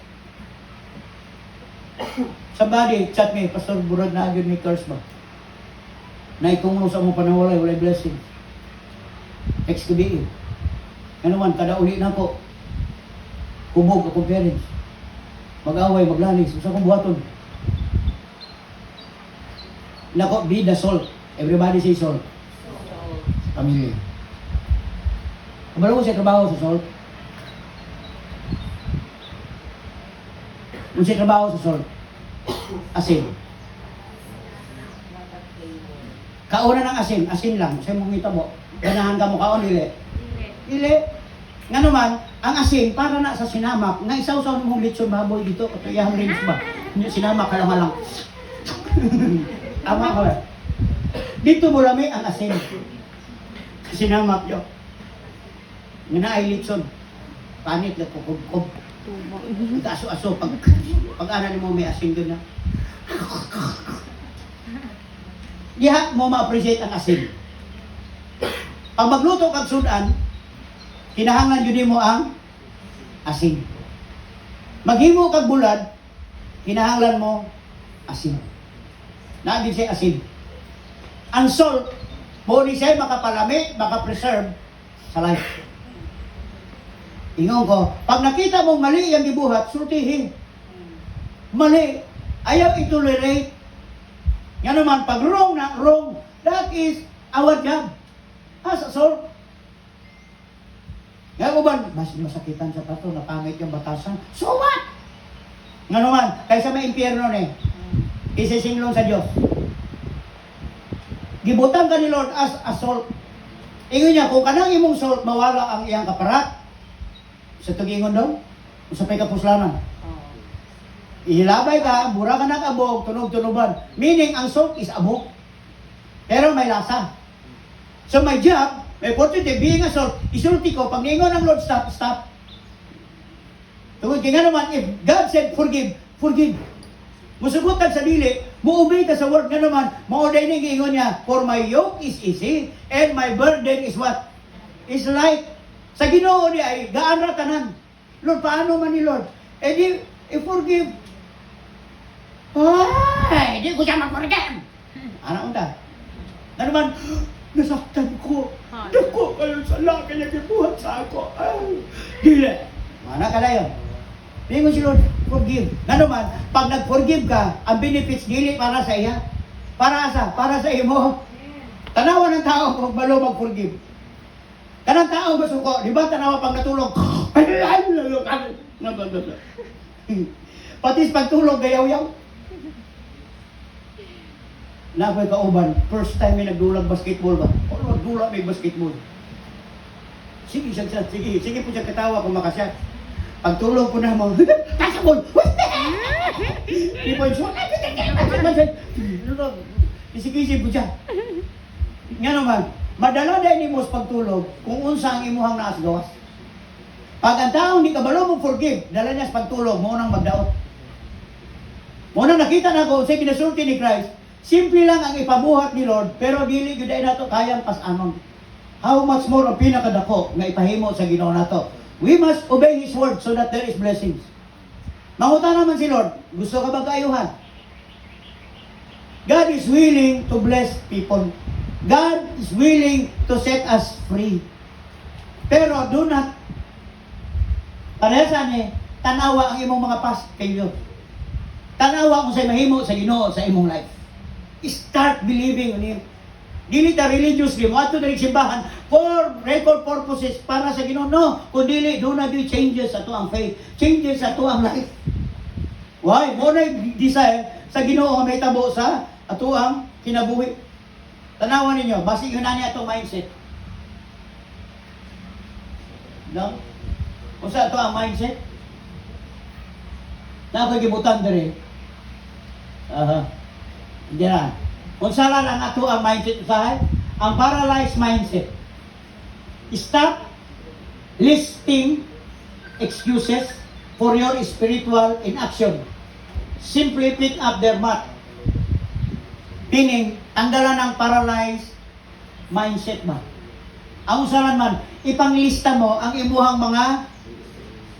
Somebody chat me, Pastor Burad na agad may curse ba? Na ikong sa mong panawalay, walay blessing. XKBE. Ano man, kada uli na ko, hubog akong parents. Mag-away, maglalis, usa kong buhaton. Nako, be the salt. Everybody say salt. Pamilya. Kabalo ko siya trabaho sa salt. Kung siya trabaho sa salt, asin. Kauna ng asin lang. Sa mong itabo. Ganahan ka mo kaon, ili. Ili. Nga naman, ang asin, para na sa sinamak, nga isaw-saw mong litson baboy dito, ito iyang rings ba? Hindi sinamak ka lang. Tama ko eh. Dito mo lami ang asin. Sinamak yun. Nga na ay litson. Panit na kukub-kub. Aso-aso. Pag-ana ni mo may asin doon na. Diha mo ma-appreciate ang asin. Pag magluto kag sudan, kinahanglan yun mo ang asin. Maghimo kag bulad, kinahanglan mo asin. Naagin siya asin. Ang salt, mo ni siya makapalami, makapreserve sa life. Ingon ko, pag nakita mong mali yung gibuhat, sultihin. Mali. Ayaw itolerate. Nga naman, pag wrong na wrong, that is our job. As a salt. Nga uban, mas masakitan sa pato, napangit yung batasan. So what? Nga naman, kaysa may impyerno eh, isisinglong sa Diyos. Gibutan ka ni Lord as a salt. Ingon niya, kung kanang imong salt, mawala ang iyang kaparat. Sa tugingon daw, sa pay kapuslanan. Ihilabay ka, mura ka nag-abog, tunog-tunuban. Meaning, ang salt is abog. Pero may lasa. So my job, may opportunity, being a salt, isulti ko, pag ningon ang Lord, stop, stop. Tungkol kaya naman, if God said, forgive, forgive. Musugutan sa dili, muubay ka sa word nga naman, mauday na ingon niya, for my yoke is easy, and my burden is what? Is light. Sa Ginoo niya ay gaan ra tanan. Lord, paano man ni Lord? Eh di, i-forgive. Ay, di ko siya mag-forgive. Ano unta? Ano naman, nasaktan ko. Dako kayo sa laki niya kibuhat sa ako. Ay, dili. Mana ka na yun? Bingon si Lord, forgive. Nga naman, pag nag-forgive ka, ang benefits dili para sa iya. Para sa imo. Tanawan ng tao kung malo mag-forgive. Kanang tao gusto ko, di ba tanawa pag natulog? Patis pagtulog, gayaw-yaw. Nakoy kauban, first time may nagdulag basketball ba? O nagdulag may basketball. Sige po siya katawa kung makasya. Pagtulog ko na mo, tasabol! People show, kisi-kisi po siya. Nga naman, madala dahil ni mo sa pagtulog kung unsa ang imuhang naas gawas. Pag ang taong di kabalo mo forgive, dala niya sa pagtulog, mo nang magdaot. Mo nang nakita na ko sa ginasulti ni Christ, simple lang ang ipabuhat ni Lord, pero dili gyud nato kayang pas-anon. How much more ang pinakadako nga ipahimo sa Ginoo nato. We must obey His word so that there is blessings. Manguta naman si Lord, gusto ka ba kaayuhan? God is willing to bless people. God is willing to set us free. Pero do not parehasan tanawa ang imong mga past failure. Tanawa kung sa'y mahimo sa Ginoo sa imong life. Start believing on Him. Dili ta religiously, mo ato diri simbahan for record purposes para sa Ginoo. No, kundi do na be changes sa tuang faith, changes sa tuang life. Why? Mo na desire sa Ginoo nga mahitabo sa atuang kinabuhi. Tanawan ninyo, basig yun na niya itong mindset. No? Kung sa ito ang mindset, napagibutan diri. Hindi na. Kung saan ang ato ang mindset usahay, ang paralyzed mindset. Stop listing excuses for your spiritual inaction. Simply pick up their mat. Meaning, tanggalan ng paralyzed mindset ba? Ang usahan man, ipanglista mo ang imuhang mga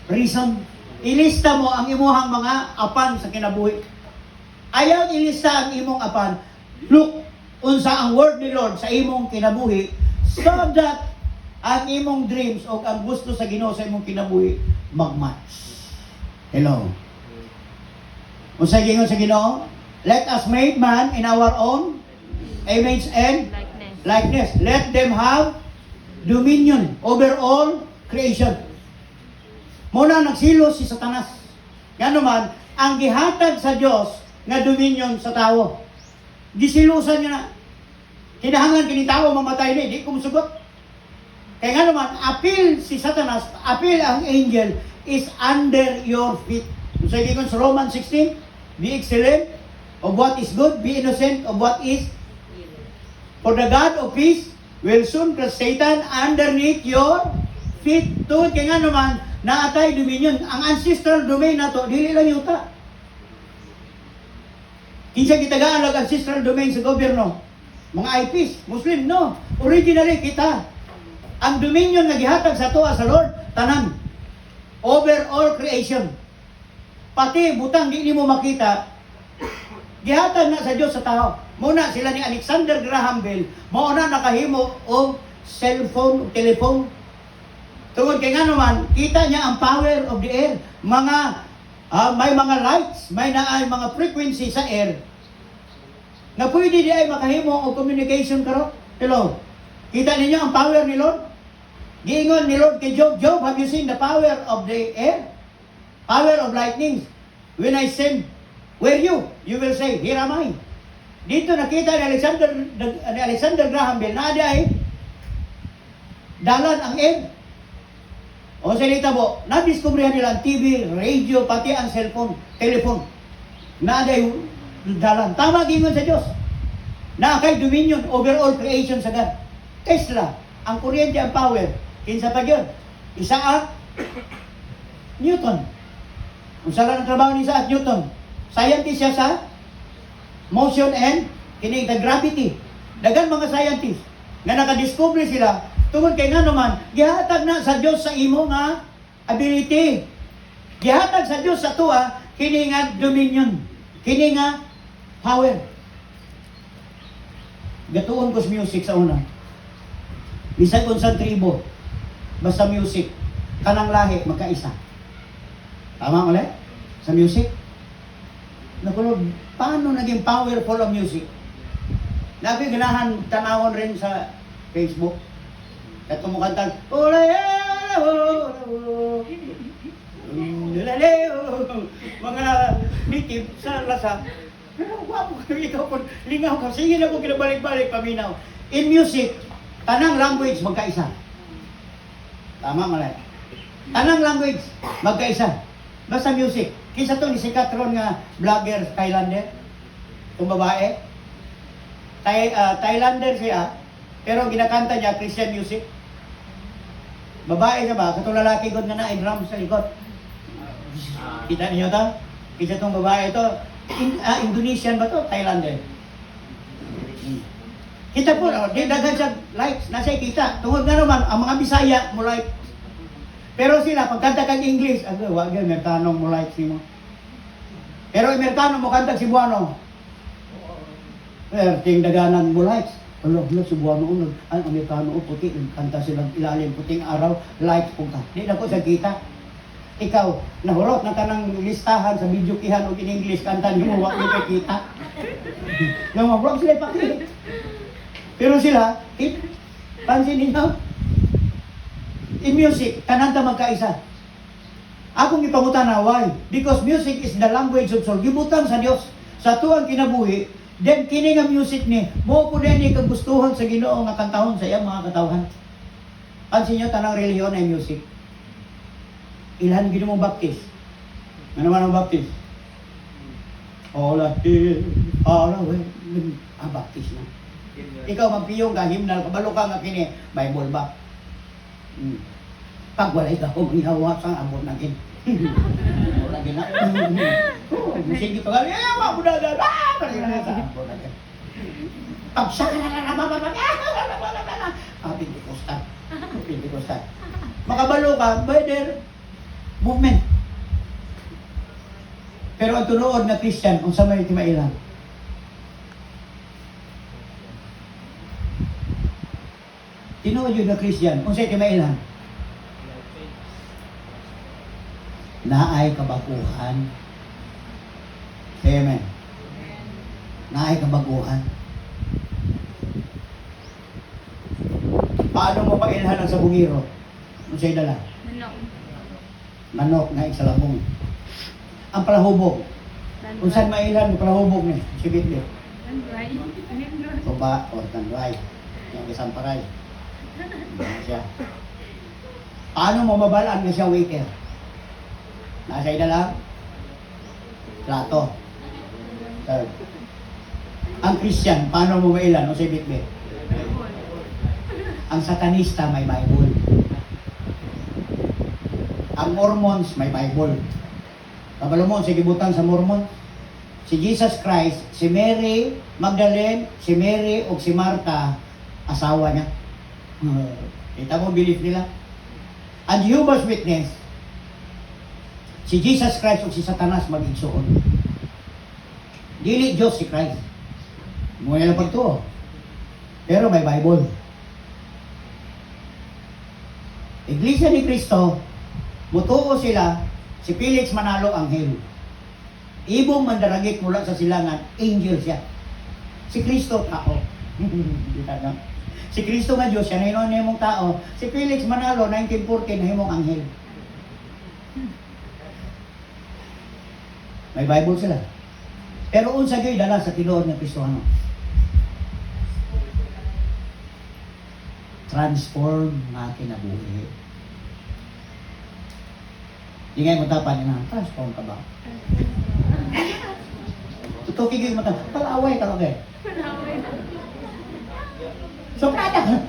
reason. Ilista mo ang imuhang mga apan sa kinabuhi. Ayaw ilista ang imong apan. Look, unsa ang word ni Lord sa imong kinabuhi so that ang imong dreams o ang gusto sa Ginoo sa imong kinabuhi magmatch. Hello. Unsa gingon sa Ginoo? Let us make man in our own image and likeness. Let them have dominion over all creation. Muna nagsilos si Satanas. Nga naman, ang gihatag sa Diyos nga dominion sa tao. Gisilusan niya na. Kinahanglan kini tao mamatay na, di ko musugot. Kaya nga naman, appeal si Satanas, appeal ang angel is under your feet. So, sa Romans 16, be excellent of what is good, be innocent of what is evil. For the God of peace will soon crush Satan underneath your feet. Tuod kaya nga naman, naatay dominion. Ang ancestral domain na to, dili lang yuta. Kinsa kitagaan lang ancestral domain sa gobyerno. Mga IPs, Muslim, no. Originally, kita. Ang dominion na gihatag sa tuwa sa Lord, tanan. Over all creation. Pati, butang di mo makita, gihatag na sa Diyos sa tao. Muna sila ni Alexander Graham Bell, mauna nakahimo o cellphone, telephone. Tungod kay nga naman, kita niya ang power of the air. May mga lights, may mga frequency sa air na pwede di ay makahimo o communication karo. Hello. Kita ninyo ang power ni Lord? Giingon ni Lord kay Job, Job, have you seen the power of the air? Power of lightning. When I send, where you? You will say, here am I. Dito nakita ni Alexander Graham Bell na ay dalan ang air. O sa dito po, na-discoveryhan nila ang TV, radio, pati ang cellphone, telephone. Na ay dalan. Tama gingon sa Diyos. Na kay dominion over all creation sa God. Tesla, ang kuryente, ang power. Kinsa pa yun? Isaac Newton. Kung saan ang trabaho ni Isaac Newton? Scientist siya sa motion and kining the gravity. Dagan mga scientist nga nakadiscover sila tungod kay nga naman gihatag na sa Dios sa imo nga ability. Gihatag sa Dios sa tuwa kini nga dominion, kini nga power. Gatuon ko sa music sa una. Bisag unsang tribo, basta music, kanang lahi magkaisa. Tama ulit? Sa music? Nakulog, paano naging powerful ang music? Nabi ganahan tanawon rin sa Facebook. At kumukantang, mga native sa lasa. Pero wapo ikaw po, lingaw ka. Sige na po kinabalik-balik, paminaw. In music, tanang language magkaisa. Tama malay. Tanang language magkaisa. Basta music. Kisa to ni sikat ron nga vlogger Thailander. Itong babae. Thailander siya, pero ginakanta niya Christian music. Babae siya ba? Katong lalaki god nga na drum sa likod. Kita niyo to? Kisa tong babae to. Indonesian ba to? Thailander. Kita po, di daghan siya likes, nasa kita. Tungod nga naman, ang mga Bisaya mo like. Pero sila, pagkanta kang English, wag yan, Amerikano mo like mo. Pero Amerikano mo kanta Cebuano. Pero ting daganan mo likes. Alo, Cebuano, ang Amerikano puti, kanta silang ilalim, puting araw, likes po ka. Di na ko sa kita. Ikaw, nahurot na ka ng listahan sa video kihan o in English, kanta niyo mo, wag niyo kay kita. Nang mag-vlog sila ipakita. Pero sila, pansin ninyo, in music, kananta magkaisa. Akong ipangutan na, why? Because music is the language of soul. Gibutan sa Dios, sa tuwang kinabuhi, then kini nga music ni, mo po din ni kagustuhan sa Ginoo nga kantahon sa iyang mga katawhan. Pansin nyo, tanang reliyon ay music. Ilhan gino mo baptist. Ano naman ang baptist? All I hear, all away, baptist na. Ikaw magpiyong ka, himnal, kabalo ka nga kini, Bible ba? Pag walay ka, kung ihawa sa abot na gin. Wala gin na. Sige pa ka, wala mo na na, sa abot na gin. Pag sa Pentecostal. Makabalo ka, by their movement. Pero ang tunood na Christian, kung sa may timailan, tinuod yun na Christian, kung sa'yo timailan, naay kabaguhan. Amen. Naay kabaguhan. Paano mo pailhan ang sabungiro? Kung sa'yo dala? Manok na iksalabong. Ang palahubog. Kung saan mailhan ang palahubog ni? Sibit niyo. Tuba o tanduay. Yung isang paray. Siya. Paano mo mabalaan na siya waiter? Nasa ida lang? Plato. Third. Ang Christian, paano mo mailan? O si Bitbit? Ang Satanista may Bible. Ang Mormons may Bible. Kabalo mo, sige butang sa Mormon. Si Jesus Christ, si Mary Magdalene, si Mary o si Martha, asawa niya. Kita mo, belief nila. Ang Jehovah's Witness, si Jesus Christ o si Satanas mag-igsuon. Dili Diyos si Christ. Muna lang pagtuo. Pero may Bible. Iglesia ni Cristo, mutuo sila, si Felix Manalo anghel. Ibong mandaragit mula sa silangan, angel siya. Si Cristo, tao. Si Cristo nga Diyos, siya na yun mong tao. Si Felix Manalo, 1914, na mong anghel. May Bible sila. Pero unsa gyud dala sa tinuod ng Kristohano. Transform nga kinabuhi. Di nga mo tapan na, transform ka ba? Tutuki gyud mo ta, palaway ka ba? So kada.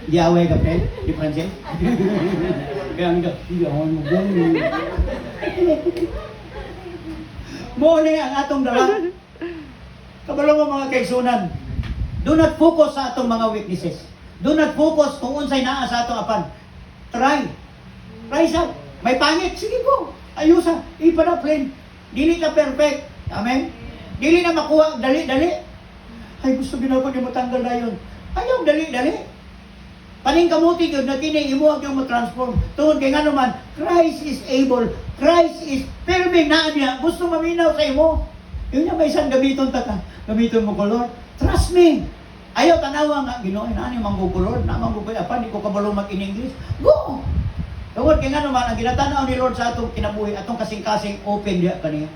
Di away ka pre, di Francis. Kaya nga, di away mo gani. Mo ni ang atong dala. Kabalo mo mga kaigsunan. Do not focus sa atong mga weaknesses. Do not focus kung unsay naa sa atong apan. Try. Rise up. May pangit, sige ko. Ayusa, ipa-plan. Dili ka perfect. Amen. Dili na makuha dali-dali. Ay gusto ginapag yung matanggal na yun. Ayaw dali-dali. Paning kamuti yun na kini imuhag yung matransform. Tungod kay nga naman, Christ is able. Christ is firming na niya. Gusto maminaw sa imo. Yun yung may isang gamiton ta ka. Gamiton mo kolor. Trust me. Ayaw tanawa nga. Ginoy na niya manggukulor. Na manggukulor. Apa, di ko kabalo mag-in-English. Go! Tungod kay nga naman, ang ginatanaw ni Lord sa atong kinabuhi, atong kasing-kasing open diya kaniya.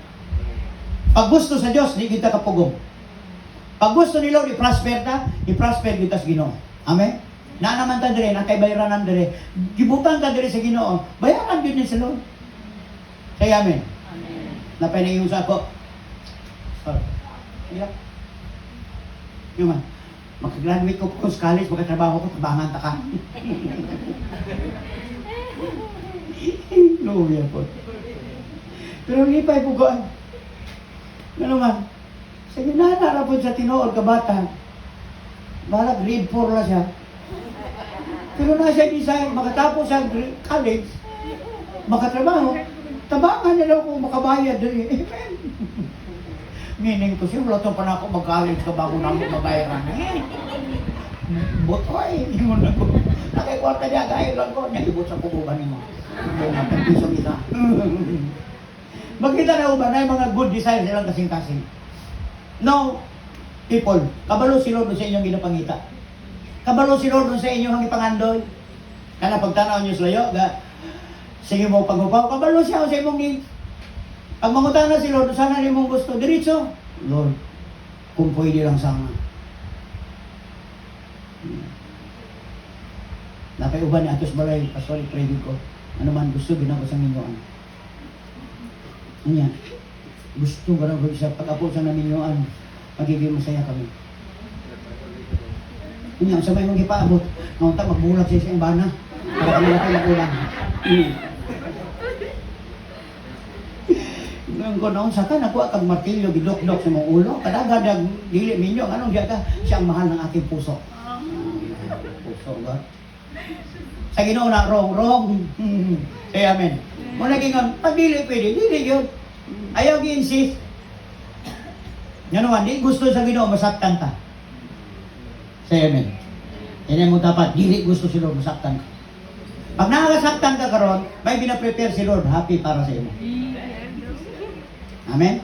Pag gusto sa Diyos, di kita kapugong. Pag gusto ni Lord, i-prosper ta, i-prosper kita sa Ginoo. Amen? Na naman ta dire, na kay bayranan dire. Gibutan ka dire sa Ginoo. Bayaran gyud ni sa Lord. Kaya amen. Napanayon sa ako. Sorry. Iyak. Yung man, makagraduate ko po sa college, magkatrabaho ko, tabangan ta ka. Luya po. Pero lipay po ko. Ano man, sa ginana po sa tinuod ka bata, bahala grade 4 na siya. Pero na siya design, makatapos sa college, makatrabaho, tabangan na daw kung makabayad. Amen. Meaning ko siya, wala itong pa na ako mag-college ka bago na ako mabayaran. Botoy, hindi mo na ko. Nakikwarta niya, dahil lang ko, nalibot sa kububan mo. Mga piso kita. Magkita na ba na yung mga good desire silang kasing-kasing? No, people, kabalo si Lord sa inyong ginapangita. Kabalo si Lord sa inyong ipangandoy. Kana pagtanaw niyo sa layo, sige mo pag-upaw, kabalo siya sa imong needs. Pag mangutan na si Lord, sana rin mong gusto, diretso, Lord, kung pwede lang sana. Napayuban ni Atos Balay, Pastor, pray ko. Ano man gusto, ginagawa sa minyoan. Ano yan? Gusto ba rin sa pag-apo sa naminyoan, magiging masaya kami. Ano yan? Sabay mong ipaabot. Naunta, magbulag siya sa imbana. Para kami natin magulang. Ngayon ko noon, saka nakuha kang martilyo, gidok-dok sa mong ulo. Kadaga, dili minyo, anong diya ka? Siya ang mahal ng aking puso. Puso ba? Sa Ginoo na, wrong. Say amen. Muna gingon, pag dili pwede, dili yun. Ayaw gi-insist. Yan naman, di gusto sa Ginoo, masaktan ka. Say amen. Yan mo dapat, dili gusto si Lord, masaktan ka. Pag nakakasaktan ka karon, may binaprepare si Lord, happy para sa iyo. Amen?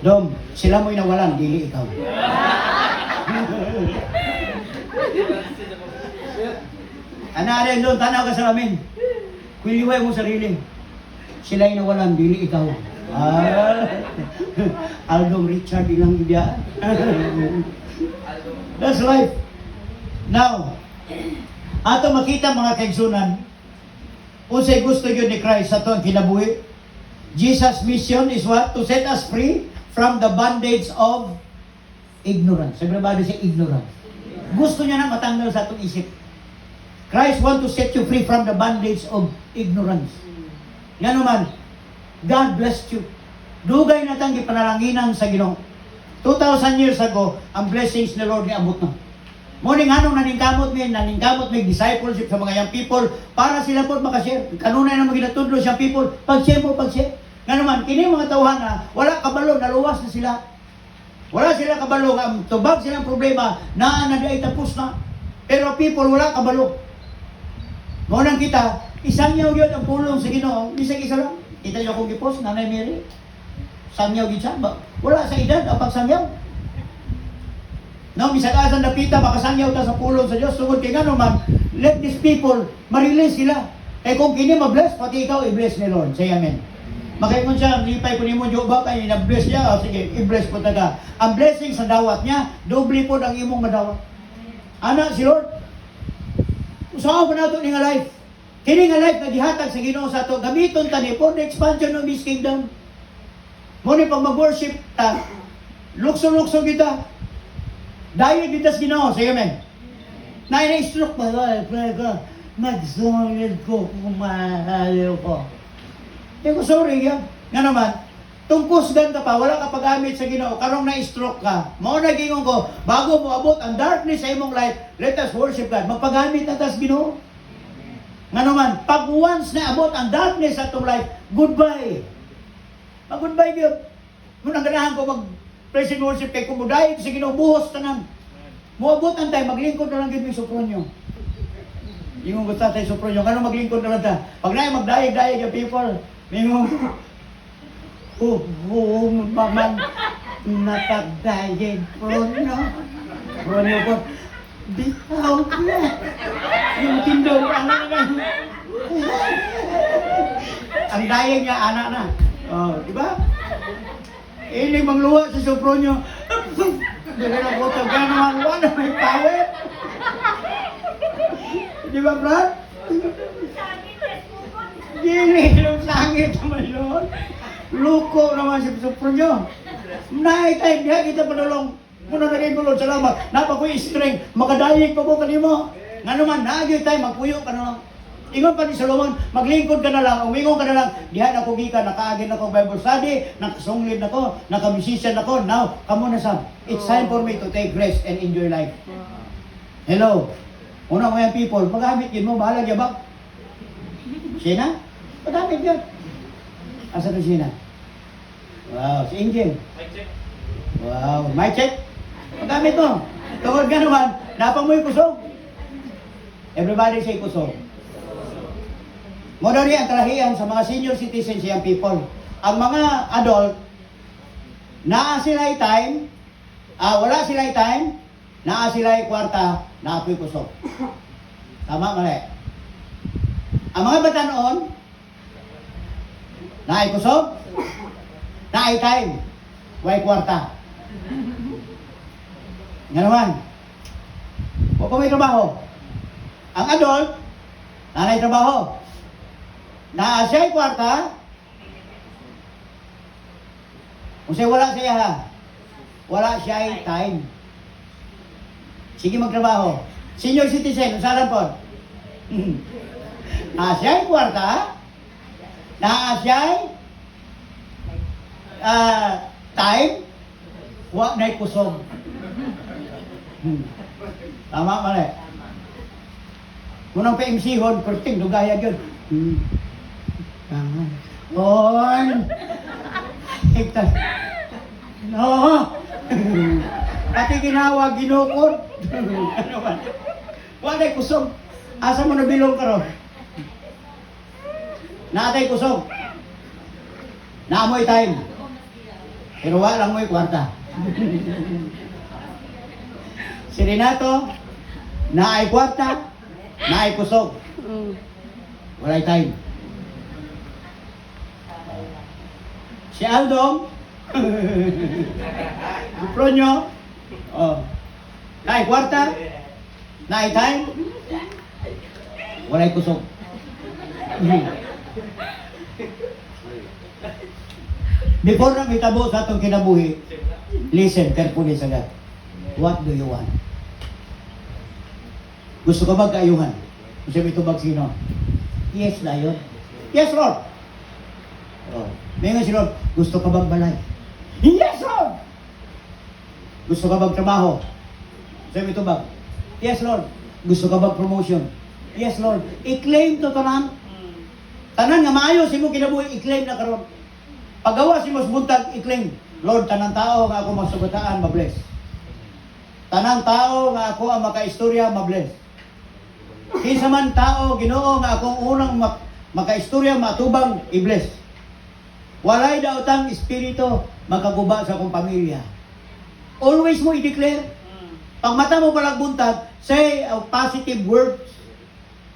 Dom, sila mo'y nawalan, dili ikaw. Ana rin doon, tanaw ka sa amin. Kuliway mo sarili. Sila'y nawalan, dili ikaw. Aldong Richard ilang ibiyaan. That's life. Now, ato makita mga kaigsunan, unsay gusto yun ni Christ sa itong kinabuhi. Jesus' mission is what? To set us free from the bondage of ignorance. Everybody say ignorance. Gusto niya na matanggal sa itong isip. Christ want to set you free from the bondage of ignorance. Yan naman, God bless you. Dugay na tang gipanalanginan sa Ginoo. 2,000 years ago, ang blessings ni Lord ni abot na. Morning anong naningkamot may discipleship sa mga young people para sila po makashare. Kanunay na maginatudlo siya people, pag-share mo, pag-share. Nga naman, kini mga tawhan na wala kabalo, naluwas na sila. Wala sila kabalo, tubag silang problema, naanagay tapos na. Pero people, wala kabalo. Ngunang kita, isang yaw yun ang pulong sa Ginoo, isang-isa lang. Kita niyo akong gipos, Nanay Mary. Sangyaw gid siya, wala sa edad ang pagsangyaw. No, misagasan na pita, makasangyaw ta sa pulong sa Diyos. Tungod kay nga naman, let these people, ma-release sila. Eh kung kini ma-bless, pati ikaw i-bless ni Lord. Say amen. Makaimon siya, lipay ko ni mo, Diyo ba kayo, na-bless niya? O sige, i-bless po taga. Ang blessing sa dawat niya, doble po ang imong madawat. Ana, si Lord, usahaw pa nato ni nga life. Kini nga life na gihatag sa Ginoo sa ato, gamiton ta ni for the expansion of His kingdom. Muna pag mag-worship ta, lukso-lukso kita. Dahil kita sa Ginoo, sige amen. Na-stroke ba? Pray ka, mag-solid ko kung mahalo ko. Hindi ko sorry yan. Nga naman, tungkusgan ka pa, wala ka pag-amit sa Ginoo, karong na-stroke ka. Mao na gingon ko, bago mo abot ang darkness sa imong life, let us worship God. Magpagamit na tas Ginoo. Nga naman, pag once na abot ang darkness sa itong life, goodbye. Mag-goodbye yun. Munang ganahan ko mag-praise and worship kay kumuday, sa Ginoo, buhos tanan. Muabot ang tayo, maglingkod na lang gid may supronyo. Yung gusto tayo supronyo, kano maglingkod na lang ta. Pag na magdayag-dayag yung people, mingo, maman, napagdayag supronyo. Supronyo ko, bitaw na. Yung tindaw, anak na. Ang dayag niya, anak na. Oh, di ba? Iling mangluwa sa supronyo. Dili na ko ka naman wala may power. Di ba, Brad? Dili yung sangit naman yun. Luko naman si Supro nyo. Naitay, diha kita padulong. Muna na kayo bulod, salamat. Napa ko strength, makadayig pa po kanimo. Nga naman, naagyo tayo, magpuyo ka na lang. Ingon pa ni Solomon, maglingkod ka na lang, umingon ka na lang. Diha na ko gika, nakaagin ako Bible study, nakasunglid ako, nakamisisyan ako. Now, come on na Sam. It's time for me to take rest and enjoy life. Hello. Una mo yan people, magamit yun mo, bahala gyabak. Sina? Magamit yun. Asa na Sina? Wow, si Angel. Wow, mic check. Magamit mo. Tungod ka naman, napang mo yung kusog. Everybody say kusog. Muna rin ang kalahian sa mga senior citizens yung people. Ang mga adult, naa sila time, wala sila time, naa sila kwarta, naa po'y kusog. Tama, mali. Ang mga batanon, naay kusog, naay time, way kwarta. Nga naman, huwag ko may trabaho. Ang adult, nanay trabaho. Na siya'y kwarta, kung siya wala siya ha, wala siya'y time. Sige magtrabaho. Senior citizen, usalan po. Na siya'y kwarta, na siya'y time, wala na'y kusog. Tama mali. Kunang pa-MC-hon, kurting, dugaya yun. Tama. On! Higtas. No! Pati ginawa, ginukod. Ano ba? Walay kusog. Asa mo nabilong ka ron? Natay kusog. Naamoy time. Pero wala mo'y kwarta. Si Renato, naay kwarta, naay kusog. Walay time. Si Aldong, Pronyo, naay kwarta, naay time, walay kusog. Before na mitabo sa atong kinabuhi, listen carefully sa God. What do you want? Gusto ka ba kaayuhan? Gusto mo itubag sino? Yes, Lion. Yes, Lord. Oh. May nga si Lord, gusto ka bang balay? Yes, Lord. Gusto ka bang trabaho? Gusto mo itubag? Yes, Lord. Gusto ka bang promotion? Yes, Lord. I-claim to tanan. Tanan nga maayo si mo kinabuhi, i-claim na karon. Paggawa si mo buntag, i-claim. Lord, tanang tao nga ako masugataan, mabless. Tanang tao nga ako ang makaistorya, mabless. Kinsa man tao, Ginoo nga akong unang makaistorya, matubang, i-bless. Walay daotang espiritu makaguba sa akong pamilya. Always mo i-declare. Pag mata mo palang buntag, say positive words.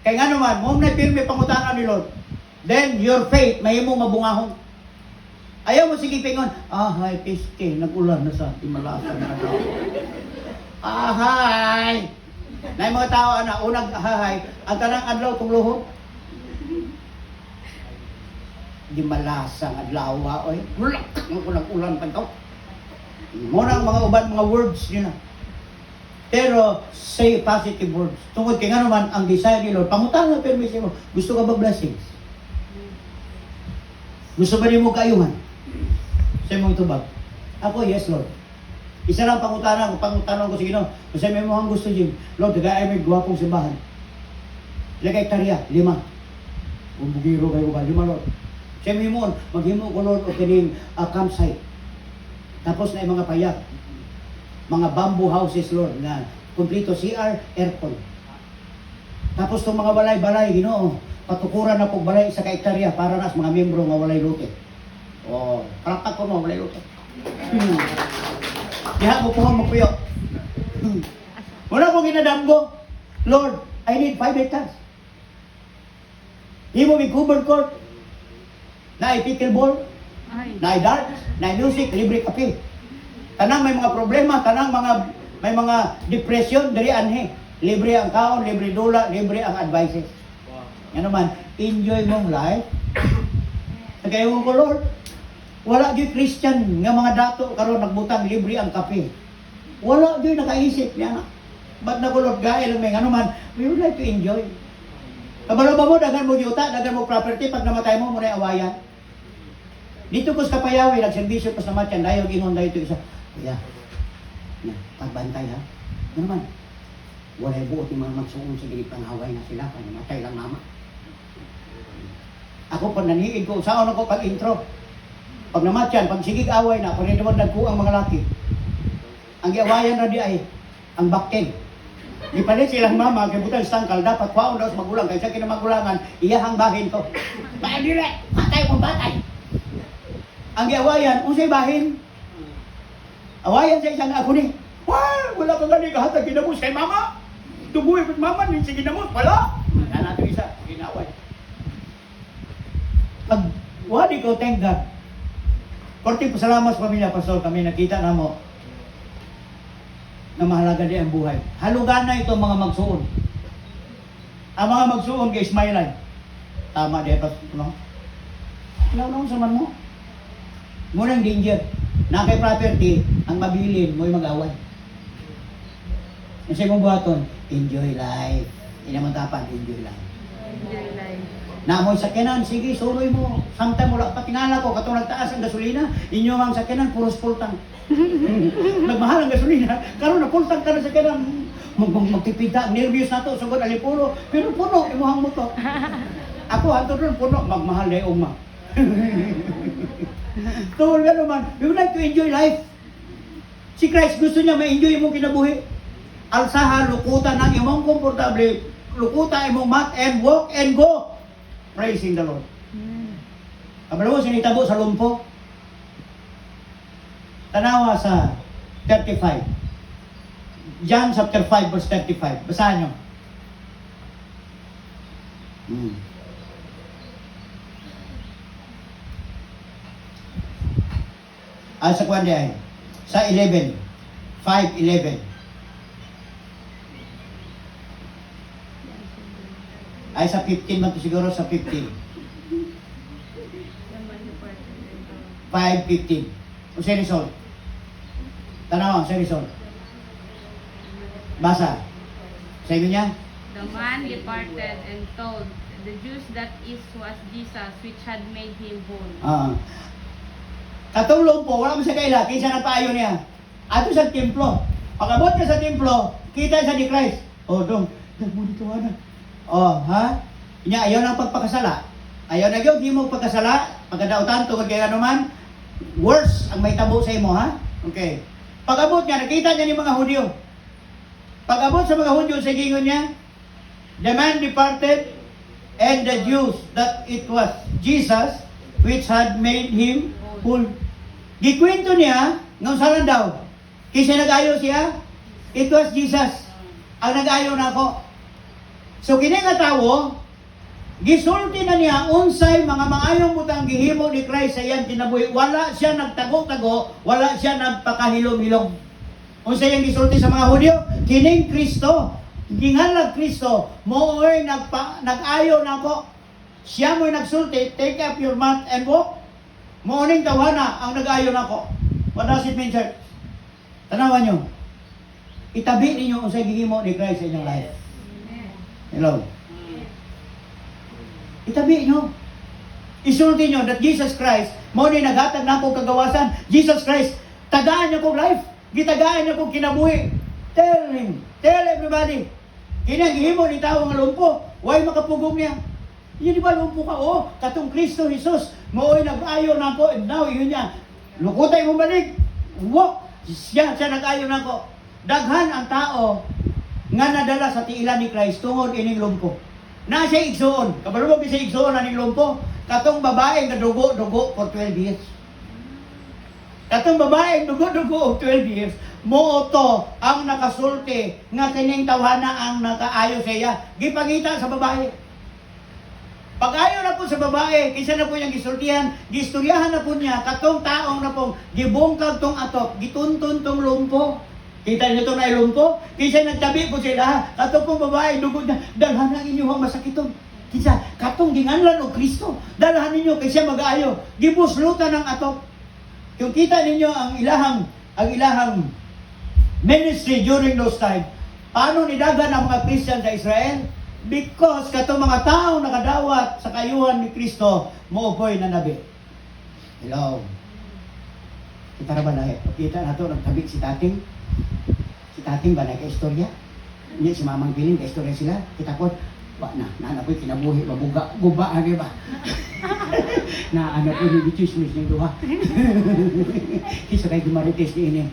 Kaya nga naman, mo na pirme pangutanan ni Lord. Then, your faith, may mo mabungahon. Ayaw mo sige pingon, hi, piske, nag-ulan na sa Timalasan na daw. Hi! Na yung mga tao, unang hi, ang tanang adlaw kong luho. Di malasang adlaw, oy. Mulak, ulang-ulan pa ito. Muna ang mga uban, mga words yun na. Pero, say positive words. Tungkol kaya nga naman, ang desire ni Lord, pangutan na permission mo, gusto ka ba blessings? Gusto ba niyo mo kaayuhan? Sa mong tubag. Ako, yes, Lord. Isa lang pangutanan ko sa Ginoo. Kasi may mga gusto din. Lord, tagay may gwapong simbahan. Lagay karya, 5. Kung bugiro kayo ba, 5 Lord. Siya may mo, maghimo ko Lord o kining campsite. Tapos na yung mga payak. Mga bamboo houses, Lord, na kumplito CR, aircon. Tapos itong mga balay-balay, Ginoo, patukuran na pong balay sa kaektarya para nas mga membro nga walay lote. O, praktak ko mo, walay lote. Diha mo po magpuyo. Muna po ginadamgo, Lord, I need 5 hectares. Imo may covered court, na pickleball, na darts, na music, libre kape. Tanang may mga problema, tanang may mga depression, diri anhe. Libre ang kaon, libre dula, libre ang advices. Yan naman, enjoy mong life. Nagayong ko, Lord. Wala di Christian nga mga dato karon nagbutang libre ang kape. Wala di nakaisip niya. Ba't na ko, Lord, gaya lang may ano man, we would like to enjoy. Kabalo ba mo, dagan mo yuta, dagan mo property, pag namatay mo, muna awayan. Dito ko sa Kapayawi, nagservisyo pa sa matyan, dahil ingon dahil ito isa, kuya, pagbantay ha. Ano naman? Walay buot yung mga magsuon sa gilid panghaway na sila, kaya namatay lang mama. Ako pa naniig ko, saan ako pag-intro? Pag namatyan, pag sigig away na, kung hindi naman nagko ang mga laki. Ang iawayan na di ay, ang bakken. Di pa rin silang mama, kay butang stangkal, dapat kwaon daw sa magulang, kaya sa kinamagulangan, iyahang bahin to. Bahin dire, patay kong batay. Ang iawayan, unsay bahin? Awayan sa isang ako ni, wala ka gani kahatag ginamos kay mama. Tubuhay ko mama, ni sige ginamos, wala. Wala natin isa, ginaway. Pag wali ko, thank God. Korte, pasalamat sa pamilya, Pastor, kami nakita na mo na mahalaga din ang buhay. Halugan na ito mga magsuon. Ang mga magsuon kay Ismailan. Tama din, Pastor. No? Ilaw sa man mo. Munang danger. Na kay property, ang mabilin mo yung mag-away. Kasi mong buhaton, enjoy life. Hindi naman tapan, enjoy life. Enjoy life. Na mo'y sakyanan, sige, suloy mo. Sometime wala patingala ko, katong nagtaas ang gasolina, inyo ang sakyanan, puros pultang. Nagmahal ang gasolina, karon na pultang ka na sakyanan. Magtipida, nervyos na to, sugod alipulo, pero puno, imuhang mo to. Ako, hanto doon, puno, magmahal na yung uma. Tungkol nga naman, we would like to enjoy life. Si Christ gusto niya ma-enjoy mo kinabuhi. Alsaha, lukutan ng imong komportable, lukutan imong mat and walk and go. Praising the Lord. Kabalo mo, sinitabo sa lumpo. Tanawa sa 35. John chapter 5 verse 35. Basahan nyo. Sa kwan di ay. Sa 11. 5:11. Ay sa 15 man to siguro, sa 15. 5:15. O sa result. Tanaw, sa result. Basa. Sa inyo niya? The man departed and told the Jews that it was Jesus which had made him whole. Katulong po, wala mo siya kaila, kinsa na paayo niya. Ato sa templo. Pagabot ka sa templo, kita sa ni Christ. Dong, mo dito na. Ha? Inya, ayaw ng pagpakasala. Ayaw na yun, di mo pagkasala. Pagkadautan, tungkol kaya naman, worse ang may tabo sa imo, ha? Okay. Pag-abot niya, nakita niya ni mga Hudyo. Pag-abot sa mga Hudyo, sa gingon niya, the man departed, and the Jews, that it was Jesus, which had made him whole. Gikwento niya, ng salan daw, kasi nag-ayo siya, it was Jesus, ang nag-ayo na ako. So kini nga tawo, gisulti na niya unsay mga maayong butang gihimo ni Christ sa iyang kinabuhi. Wala siya nagtago-tago, wala siya nagpakahilom-hilom. Unsay yang gisulti sa mga Hudyo, kining Kristo, ginhalag Kristo, mooy nag-ayo na ko. Siya mo'y nagsulti, take up your mat and walk. Mooning tawana ang nag-ayo na ko. What does it mean, church? Tanawan nyo. Itabi ninyo unsay gihimo ni Christ sa inyong life. Hello. Itabi nyo. Isulti nyo that Jesus Christ, mo ni naghatag na akong kagawasan. Jesus Christ, tagaan niya kong life. Gitagaan niya kong kinabuhi. Tell him. Tell everybody. Kinagihimo ni tao nga lumpo. Why makapugong niya? Yun di ba lumpo ka? Katong Kristo Jesus, moo'y nag-ayo na ako. And now, yun niya. Lukutay mo balik. Walk. Siya nag-ayo na ako. Daghan ang tao nga nadala sa tiilan ni Christ tungod ining lumpo. Na siya igsuon. Kabalubog siya igsuon na ning lumpo. Katong babae nga dugo-dugo for 12 years. Katong babae dugo-dugo of 12 years. Mooto ang nakasulti nga kining tawhana ang nakaayo siya. Gipangita sa babae. Pag ayaw na po sa babae, kisa na po niyang gistoryahan na po niya, katong taong na po, gibungkag tong atop, gituntun tong lumpo. Kita niyo itong nailumpo? Kisa nagtabi po sila, katong pong babae, dugod na, dalhan ang inyong masakiton. Kisa, katong ginganlan o Kristo, dalhan ninyo kaysa mag-aayo, gibuslutan ng atop. Kung kita ninyo ang ilahang ministry during those time, paano nidagan ang mga Christian sa Israel? Because katong mga tao nakadawat sa kayuhan ni Kristo, muupoy na nabi. Hello. Kita na ba na kita na ito, nagtabi si Tating? Si Tating ba nagka-istorya? Hindi, si Mamang Piling, ka-istorya sila. Kita po, na po'y kinabuhi, mabuga, guba, ba? Na ano po ni Bichismis ng duha. Kisa kayo dumarites ni ini.